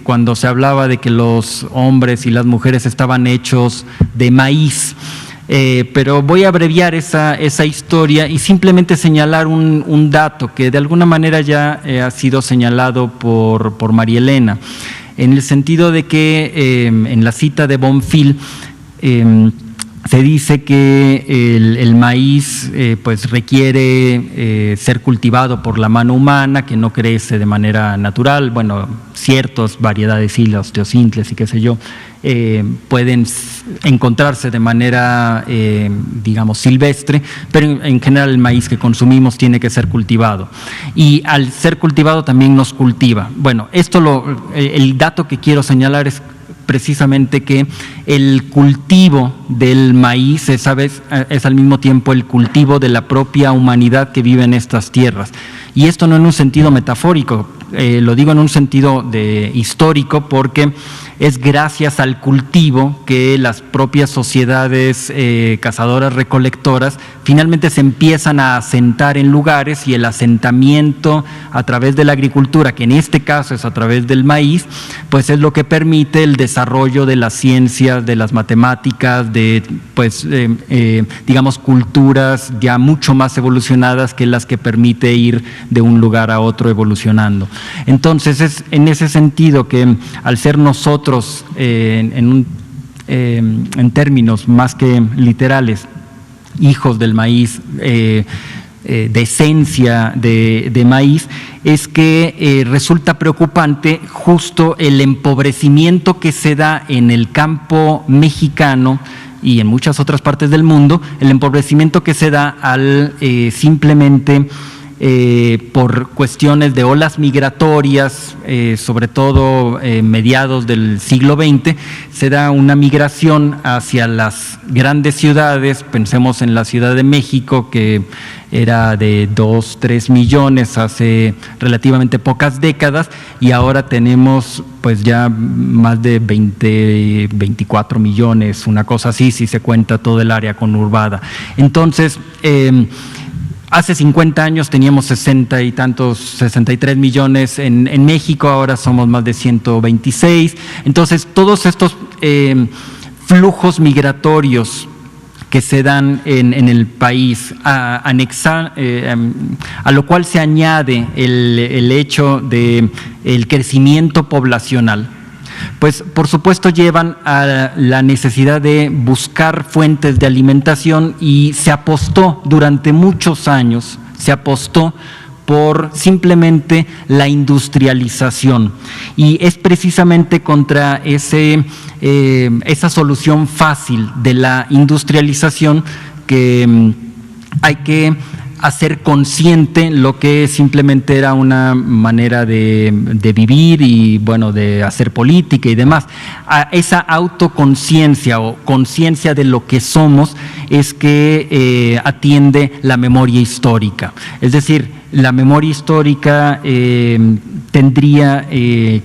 cuando se hablaba de que los hombres y las mujeres estaban hechos de maíz. Pero voy a abreviar esa historia y simplemente señalar un dato que de alguna manera ya ha sido señalado por María Elena, en el sentido de que en la cita de Bonfil se dice que el maíz pues requiere ser cultivado por la mano humana, que no crece de manera natural. Bueno, ciertas variedades, hilos, teocintles y qué sé yo, pueden encontrarse de manera, digamos, silvestre, pero en general el maíz que consumimos tiene que ser cultivado. Y al ser cultivado también nos cultiva. Bueno, el dato que quiero señalar es precisamente que el cultivo del maíz es al mismo tiempo el cultivo de la propia humanidad que vive en estas tierras. Y esto no en un sentido metafórico, lo digo en un sentido histórico, porque es gracias al cultivo que las propias sociedades cazadoras recolectoras finalmente se empiezan a asentar en lugares, y el asentamiento a través de la agricultura, que en este caso es a través del maíz, pues es lo que permite el desarrollo de las ciencias, de las matemáticas, digamos, culturas ya mucho más evolucionadas que las que permite ir de un lugar a otro evolucionando. Entonces es en ese sentido que al ser nosotros en términos más que literales hijos del maíz, de esencia de maíz, es que resulta preocupante justo el empobrecimiento que se da en el campo mexicano y en muchas otras partes del mundo, el empobrecimiento que se da al simplemente por cuestiones de olas migratorias, sobre todo mediados del siglo XX, se da una migración hacia las grandes ciudades. Pensemos en la Ciudad de México, que era de 2-3 millones hace relativamente pocas décadas, y ahora tenemos pues ya más de 24 millones, una cosa así, si se cuenta todo el área conurbada. Entonces, hace 50 años teníamos 63 millones en México, ahora somos más de 126. Entonces, todos estos flujos migratorios que se dan en el país, a lo cual se añade el hecho de el crecimiento poblacional, pues por supuesto llevan a la necesidad de buscar fuentes de alimentación, y se apostó durante muchos años, por simplemente la industrialización, y es precisamente contra esa solución fácil de la industrialización que hay que hacer consciente lo que simplemente era una manera de vivir y bueno, de hacer política y demás. A esa autoconciencia o conciencia de lo que somos es que atiende la memoria histórica. Es decir, la memoria histórica tendría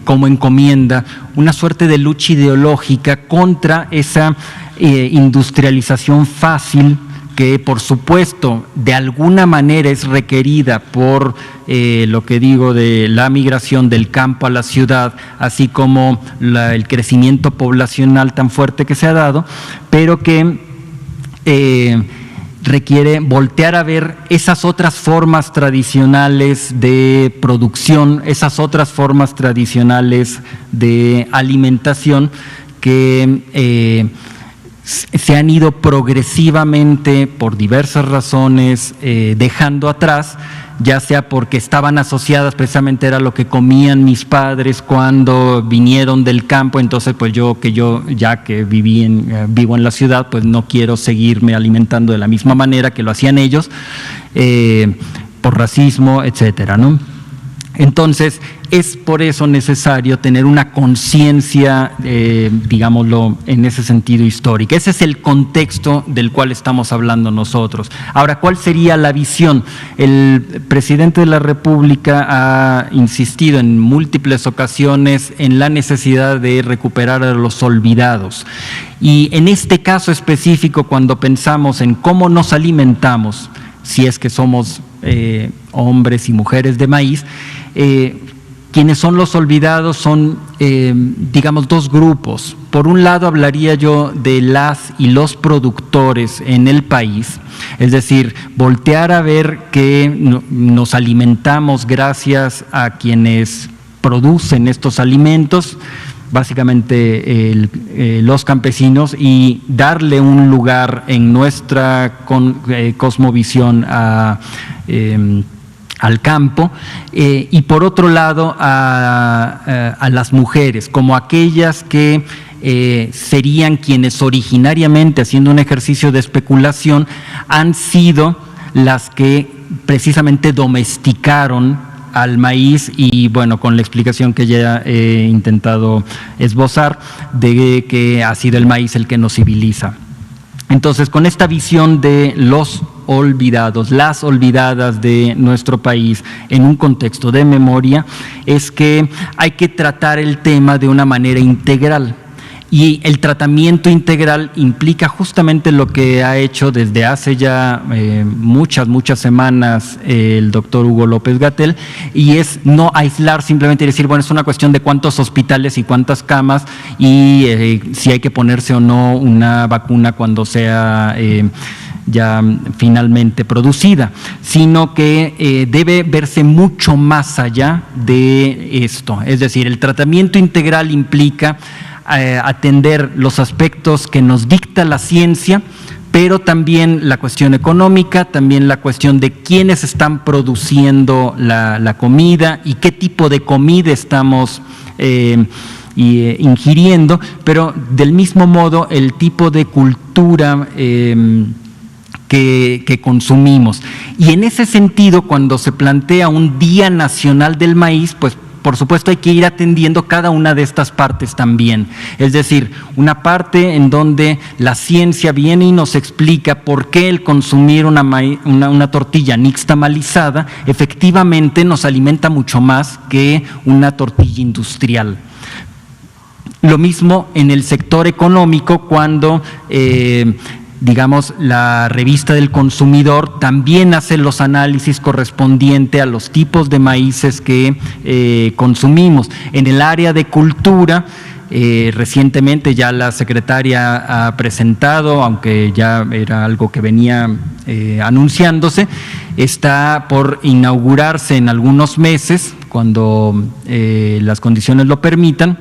como encomienda una suerte de lucha ideológica contra esa industrialización fácil, que por supuesto de alguna manera es requerida por lo que digo de la migración del campo a la ciudad, así como el crecimiento poblacional tan fuerte que se ha dado, pero que requiere voltear a ver esas otras formas tradicionales de producción, esas otras formas tradicionales de alimentación que se han ido progresivamente, por diversas razones, dejando atrás, ya sea porque estaban asociadas, precisamente era lo que comían mis padres cuando vinieron del campo, entonces pues yo ya que vivo en la ciudad, pues no quiero seguirme alimentando de la misma manera que lo hacían ellos, por racismo, etcétera, ¿no? Entonces, es por eso necesario tener una conciencia, digámoslo, en ese sentido histórica. Ese es el contexto del cual estamos hablando nosotros. Ahora, ¿cuál sería la visión? El presidente de la República ha insistido en múltiples ocasiones en la necesidad de recuperar a los olvidados. Y en este caso específico, cuando pensamos en cómo nos alimentamos, si es que somos hombres y mujeres de maíz, quienes son los olvidados son, digamos, dos grupos. Por un lado hablaría yo de las y los productores en el país, es decir, voltear a ver que nos alimentamos gracias a quienes producen estos alimentos, básicamente los campesinos, y darle un lugar en nuestra cosmovisión al campo, y por otro lado a las mujeres, como aquellas que serían quienes originariamente, haciendo un ejercicio de especulación, han sido las que precisamente domesticaron al maíz, y bueno, con la explicación que ya he intentado esbozar, de que ha sido el maíz el que nos civiliza. Entonces, con esta visión de los olvidados, las olvidadas de nuestro país en un contexto de memoria, es que hay que tratar el tema de una manera integral. Y el tratamiento integral implica justamente lo que ha hecho desde hace ya muchas semanas el doctor Hugo López-Gatell, y es no aislar simplemente y decir, bueno, es una cuestión de cuántos hospitales y cuántas camas y si hay que ponerse o no una vacuna cuando sea ya finalmente producida, sino que debe verse mucho más allá de esto. Es decir, el tratamiento integral implica atender los aspectos que nos dicta la ciencia, pero también la cuestión económica, también la cuestión de quiénes están produciendo la comida y qué tipo de comida estamos ingiriendo, pero del mismo modo el tipo de cultura que consumimos. Y en ese sentido, cuando se plantea un Día Nacional del Maíz, pues por supuesto hay que ir atendiendo cada una de estas partes también. Es decir, una parte en donde la ciencia viene y nos explica por qué el consumir una tortilla nixtamalizada efectivamente nos alimenta mucho más que una tortilla industrial. Lo mismo en el sector económico, cuando digamos, la revista del consumidor también hace los análisis correspondientes a los tipos de maíces que consumimos. En el área de cultura, recientemente ya la secretaria ha presentado, aunque ya era algo que venía anunciándose, está por inaugurarse en algunos meses, cuando las condiciones lo permitan,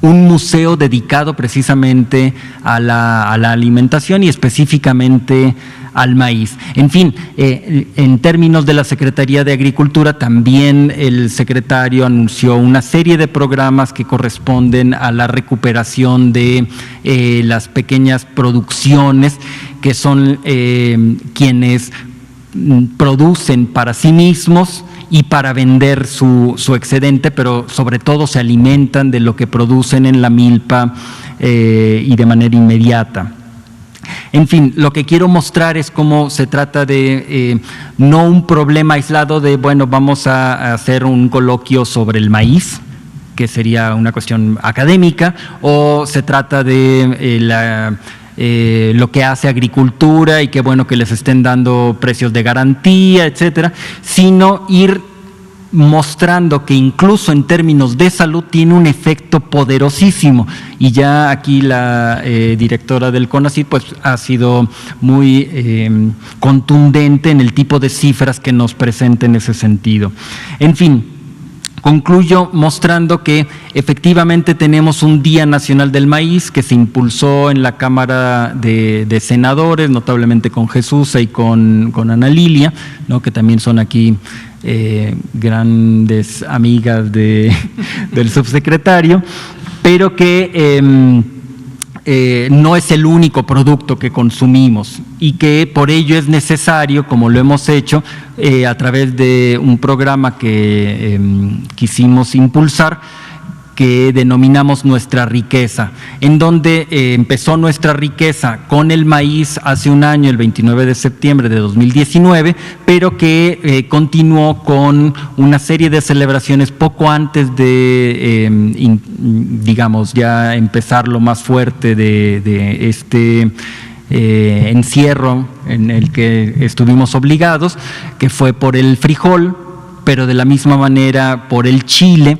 un museo dedicado precisamente a la alimentación y específicamente al maíz. En fin, en términos de la Secretaría de Agricultura, también el secretario anunció una serie de programas que corresponden a la recuperación de las pequeñas producciones, que son quienes producen para sí mismos y para vender su excedente, pero sobre todo se alimentan de lo que producen en la milpa y de manera inmediata. En fin, lo que quiero mostrar es cómo se trata de no un problema aislado de, bueno, vamos a hacer un coloquio sobre el maíz, que sería una cuestión académica, o se trata de lo que hace agricultura y qué bueno que les estén dando precios de garantía, etcétera, sino ir mostrando que incluso en términos de salud tiene un efecto poderosísimo. Y ya aquí la directora del CONACYT pues ha sido muy contundente en el tipo de cifras que nos presenta en ese sentido. En fin, concluyo mostrando que efectivamente tenemos un Día Nacional del Maíz que se impulsó en la Cámara de Senadores, notablemente con Jesús y con Ana Lilia, ¿no?, que también son aquí grandes amigas del subsecretario, pero que no es el único producto que consumimos y que por ello es necesario, como lo hemos hecho a través de un programa que quisimos impulsar, que denominamos Nuestra Riqueza, en donde empezó Nuestra Riqueza con el maíz hace un año, el 29 de septiembre de 2019, pero que continuó con una serie de celebraciones poco antes de, digamos, ya empezar lo más fuerte de este encierro en el que estuvimos obligados, que fue por el frijol, pero de la misma manera por el chile.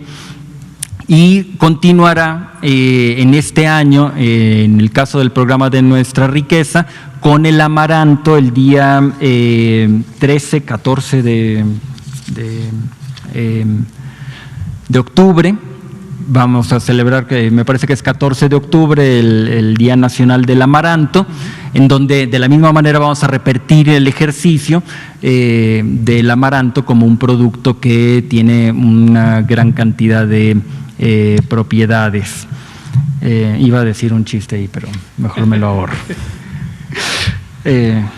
Y continuará en este año, en el caso del programa de Nuestra Riqueza, con el amaranto el día 13, 14 de octubre. Vamos a celebrar, que me parece que es 14 de octubre, el Día Nacional del Amaranto, en donde de la misma manera vamos a repetir el ejercicio del amaranto como un producto que tiene una gran cantidad de propiedades. Iba a decir un chiste ahí, pero mejor me lo ahorro.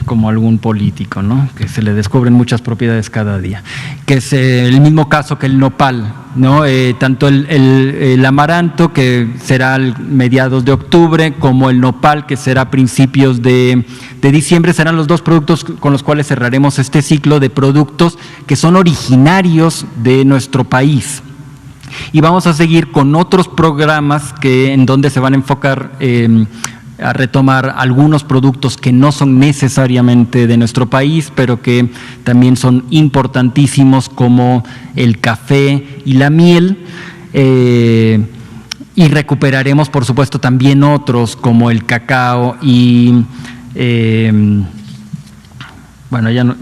Como algún político, ¿no?, que se le descubren muchas propiedades cada día, que es el mismo caso que el nopal, ¿no? Tanto el amaranto, que será a mediados de octubre, como el nopal, que será a principios de diciembre, serán los dos productos con los cuales cerraremos este ciclo de productos que son originarios de nuestro país. Y vamos a seguir con otros programas en donde se van a enfocar a retomar algunos productos que no son necesariamente de nuestro país, pero que también son importantísimos, como el café y la miel. Y recuperaremos, por supuesto, también otros como el cacao y, bueno, ya no…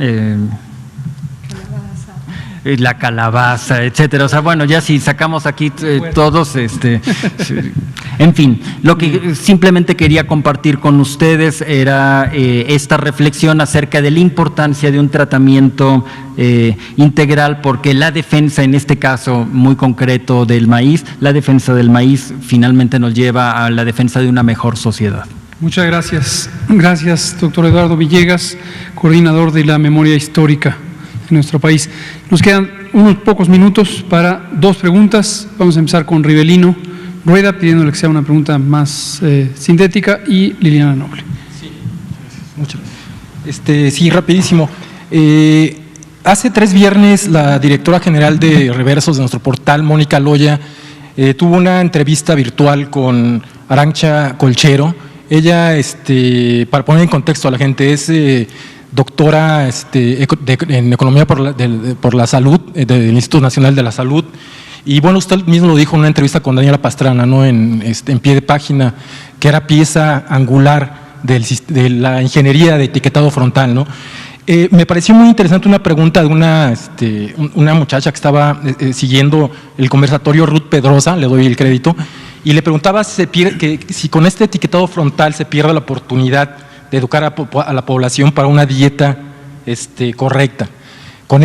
la calabaza, etcétera. O sea, bueno, ya si sacamos aquí todos, en fin, lo que simplemente quería compartir con ustedes era esta reflexión acerca de la importancia de un tratamiento integral, porque la defensa, en este caso muy concreto del maíz, la defensa del maíz finalmente nos lleva a la defensa de una mejor sociedad. Muchas gracias. Gracias, doctor Eduardo Villegas, coordinador de la memoria histórica en nuestro país. Nos quedan unos pocos minutos para dos preguntas. Vamos a empezar con Rivelino Rueda, pidiéndole que sea una pregunta más sintética, y Liliana Noble. Sí, muchas gracias. Sí, rapidísimo. Hace 3 viernes la directora general de Reversos de nuestro portal, Mónica Loya, tuvo una entrevista virtual con Arantxa Colchero. Ella, para poner en contexto a la gente, es doctora en Economía por la Salud, del Instituto Nacional de la Salud. Y bueno, usted mismo lo dijo en una entrevista con Daniela Pastrana, ¿no?, en pie de página, que era pieza angular de la ingeniería de etiquetado frontal, ¿no? Me pareció muy interesante una pregunta de una muchacha que estaba siguiendo el conversatorio, Ruth Pedrosa, le doy el crédito, y le preguntaba si con este etiquetado frontal se pierde la oportunidad de educar a la población para una dieta correcta. Con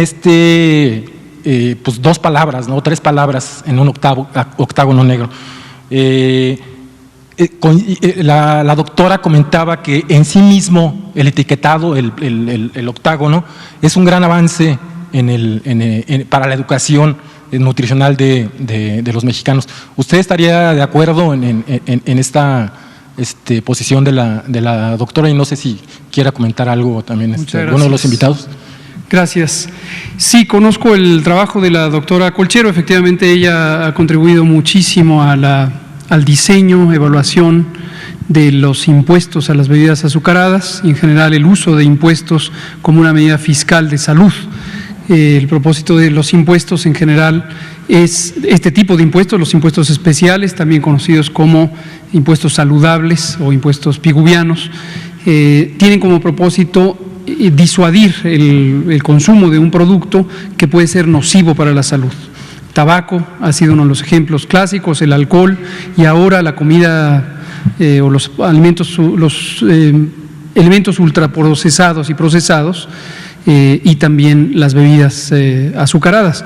pues 2 palabras, ¿no?, 3 palabras en un octágono negro. La doctora comentaba que en sí mismo el etiquetado, el octágono, es un gran avance para la educación nutricional de los mexicanos. ¿Usted estaría de acuerdo en esta posición de la doctora? Y no sé si quiera comentar algo también uno de los invitados. Gracias. Sí, conozco el trabajo de la doctora Colchero. Efectivamente, ella ha contribuido muchísimo al diseño, evaluación de los impuestos a las bebidas azucaradas y en general el uso de impuestos como una medida fiscal de salud. El propósito de los impuestos en general es este tipo de impuestos, los impuestos especiales, también conocidos como impuestos saludables o impuestos piguvianos, tienen como propósito disuadir el consumo de un producto que puede ser nocivo para la salud. Tabaco ha sido uno de los ejemplos clásicos, el alcohol y ahora la comida o los alimentos, elementos ultraprocesados y procesados, y también las bebidas azucaradas.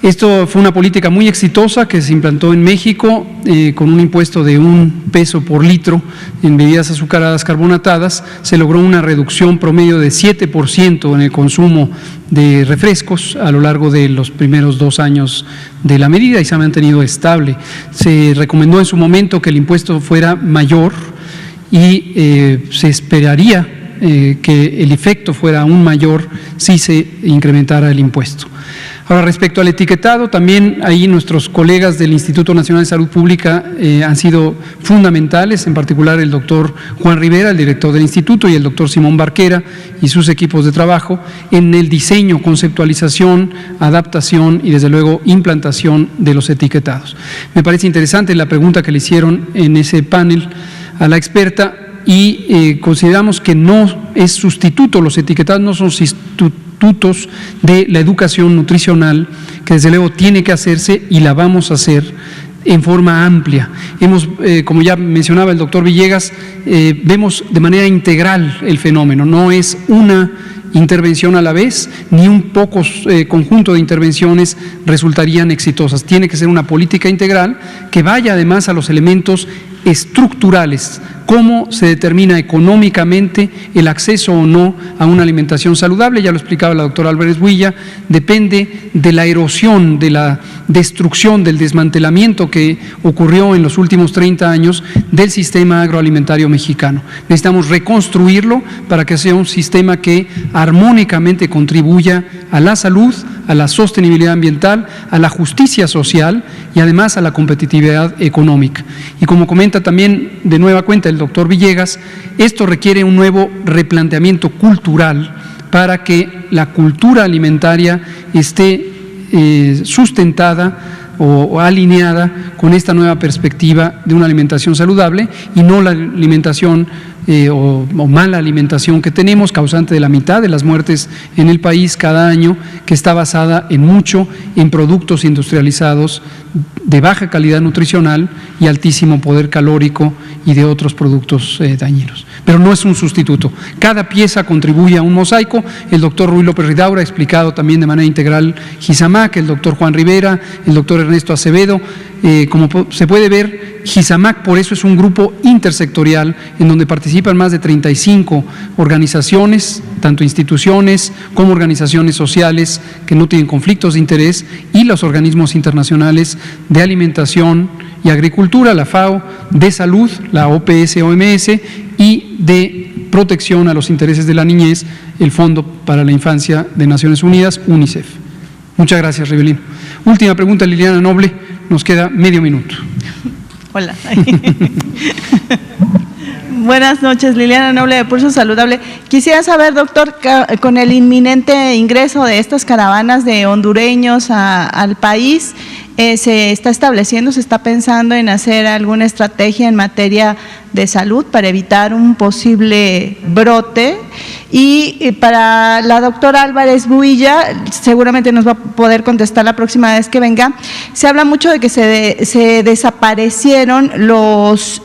Esto fue una política muy exitosa que se implantó en México con un impuesto de 1 peso por litro en bebidas azucaradas carbonatadas. Se logró una reducción promedio de 7% en el consumo de refrescos a lo largo de los primeros 2 años de la medida y se ha mantenido estable. Se recomendó en su momento que el impuesto fuera mayor y se esperaría que el efecto fuera aún mayor si se incrementara el impuesto. Ahora, respecto al etiquetado, también ahí nuestros colegas del Instituto Nacional de Salud Pública han sido fundamentales, en particular el doctor Juan Rivera, el director del instituto, y el doctor Simón Barquera y sus equipos de trabajo, en el diseño, conceptualización, adaptación y desde luego implantación de los etiquetados. Me parece interesante la pregunta que le hicieron en ese panel a la experta, y consideramos que no es sustituto, los etiquetados no son sustitutos de la educación nutricional, que desde luego tiene que hacerse y la vamos a hacer en forma amplia. Hemos, como ya mencionaba el doctor Villegas, vemos de manera integral el fenómeno, no es una intervención a la vez, ni un poco conjunto de intervenciones resultarían exitosas. Tiene que ser una política integral que vaya además a los elementos estructurales, cómo se determina económicamente el acceso o no a una alimentación saludable. Ya lo explicaba la doctora Álvarez Builla, depende de la erosión, de la destrucción, del desmantelamiento que ocurrió en los últimos 30 años del sistema agroalimentario mexicano. Necesitamos reconstruirlo para que sea un sistema que armónicamente contribuya a la salud, a la sostenibilidad ambiental, a la justicia social y además a la competitividad económica. Y como comenta también de nueva cuenta el doctor Villegas, esto requiere un nuevo replanteamiento cultural para que la cultura alimentaria esté sustentada o alineada con esta nueva perspectiva de una alimentación saludable y no la alimentación o mala alimentación que tenemos, causante de la mitad de las muertes en el país cada año, que está basada en mucho en productos industrializados de baja calidad nutricional y altísimo poder calórico y de otros productos dañinos. Pero no es un sustituto. Cada pieza contribuye a un mosaico. El doctor Ruy López Ridaura ha explicado también de manera integral Gisamac, el doctor Juan Rivera, el doctor Ernesto Acevedo. Como se puede ver, Gisamac por eso es un grupo intersectorial en donde participan más de 35 organizaciones, tanto instituciones como organizaciones sociales que no tienen conflictos de interés, y los organismos internacionales de alimentación y agricultura, la FAO, de salud, la OPS-OMS, y de protección a los intereses de la niñez, el Fondo para la Infancia de Naciones Unidas, UNICEF. Muchas gracias, Rebelino. Última pregunta, Liliana Noble, nos queda medio minuto. Hola. Buenas noches, Liliana Noble de Pulso Saludable. Quisiera saber, doctor, con el inminente ingreso de estas caravanas de hondureños al país, ¿se está estableciendo, se está pensando en hacer alguna estrategia en materia de salud para evitar un posible brote? Y para la doctora Álvarez Builla, seguramente nos va a poder contestar la próxima vez que venga, se habla mucho de que se desaparecieron los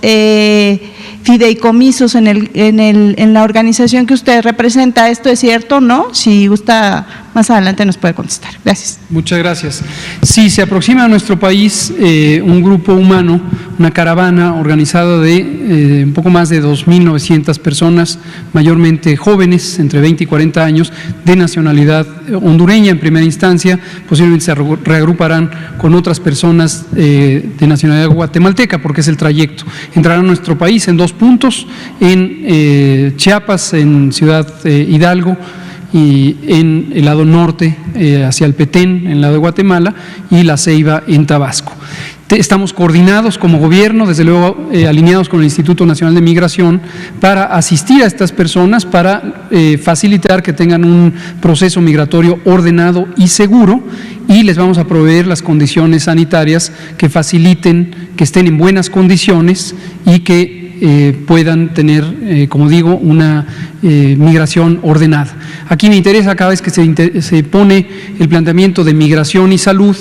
fideicomisos en la organización que usted representa. ¿Esto es cierto o no? Si gusta, más adelante nos puede contestar. Gracias. Muchas gracias. Sí, se aproxima a nuestro país un grupo humano, una caravana organizada de un poco más de 2.900 personas, mayormente jóvenes, entre 20 y 40 años, de nacionalidad hondureña en primera instancia. Posiblemente se reagruparán con otras personas de nacionalidad guatemalteca, porque es el trayecto. Entrarán a nuestro país en 2 puntos, en Chiapas, en Ciudad Hidalgo, y en el lado norte hacia el Petén, en el lado de Guatemala, y La Ceiba en Tabasco. Estamos coordinados como gobierno, desde luego alineados con el Instituto Nacional de Migración, para asistir a estas personas, para facilitar que tengan un proceso migratorio ordenado y seguro, y les vamos a proveer las condiciones sanitarias que faciliten que estén en buenas condiciones y que puedan tener, como digo, una migración ordenada. Aquí me interesa, cada vez que se pone el planteamiento de migración y salud,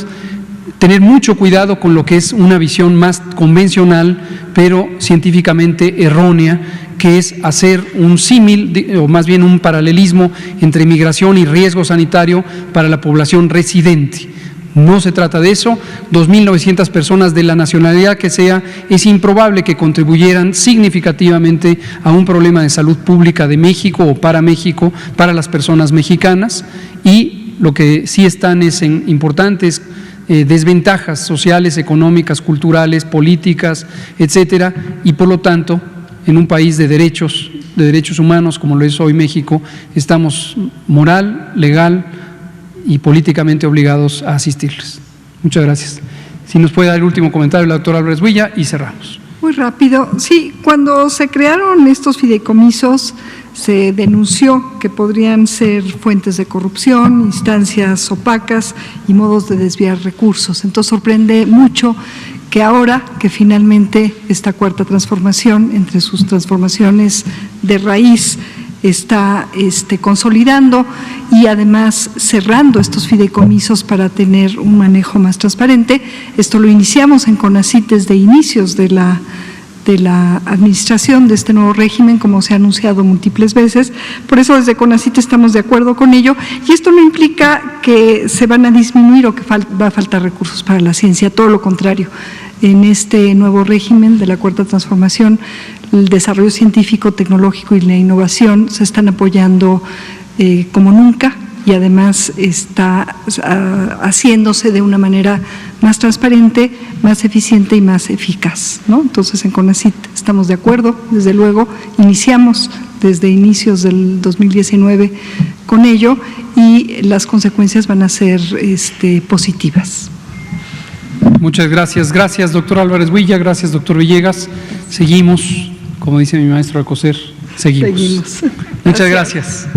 tener mucho cuidado con lo que es una visión más convencional, pero científicamente errónea, que es hacer un símil, o más bien un paralelismo entre migración y riesgo sanitario para la población residente. No se trata de eso. 2.900 personas de la nacionalidad que sea, es improbable que contribuyeran significativamente a un problema de salud pública de México o para México, para las personas mexicanas, y lo que sí están es en importantes desventajas sociales, económicas, culturales, políticas, etcétera, y por lo tanto, en un país de derechos humanos como lo es hoy México, estamos moral, legal y políticamente obligados a asistirles. Muchas gracias. Si nos puede dar el último comentario la doctora Álvarez Huilla y cerramos. Muy rápido. Sí, cuando se crearon estos fideicomisos, se denunció que podrían ser fuentes de corrupción, instancias opacas y modos de desviar recursos. Entonces sorprende mucho que ahora que finalmente esta cuarta transformación, entre sus transformaciones de raíz, está consolidando y además cerrando estos fideicomisos para tener un manejo más transparente. Esto lo iniciamos en CONACYT desde inicios de la administración de este nuevo régimen, como se ha anunciado múltiples veces. Por eso desde CONACYT estamos de acuerdo con ello, y esto no implica que se van a disminuir o que va a faltar recursos para la ciencia, todo lo contrario. En este nuevo régimen de la cuarta transformación, el desarrollo científico, tecnológico y la innovación se están apoyando como nunca, y además está haciéndose de una manera más transparente, más eficiente y más eficaz, ¿no? Entonces en CONACYT estamos de acuerdo, desde luego, iniciamos desde inicios del 2019 con ello, y las consecuencias van a ser positivas. Muchas gracias. Gracias, doctor Álvarez Huilla. Gracias, doctor Villegas. Seguimos, como dice mi maestro Alcocer, seguimos. Muchas gracias.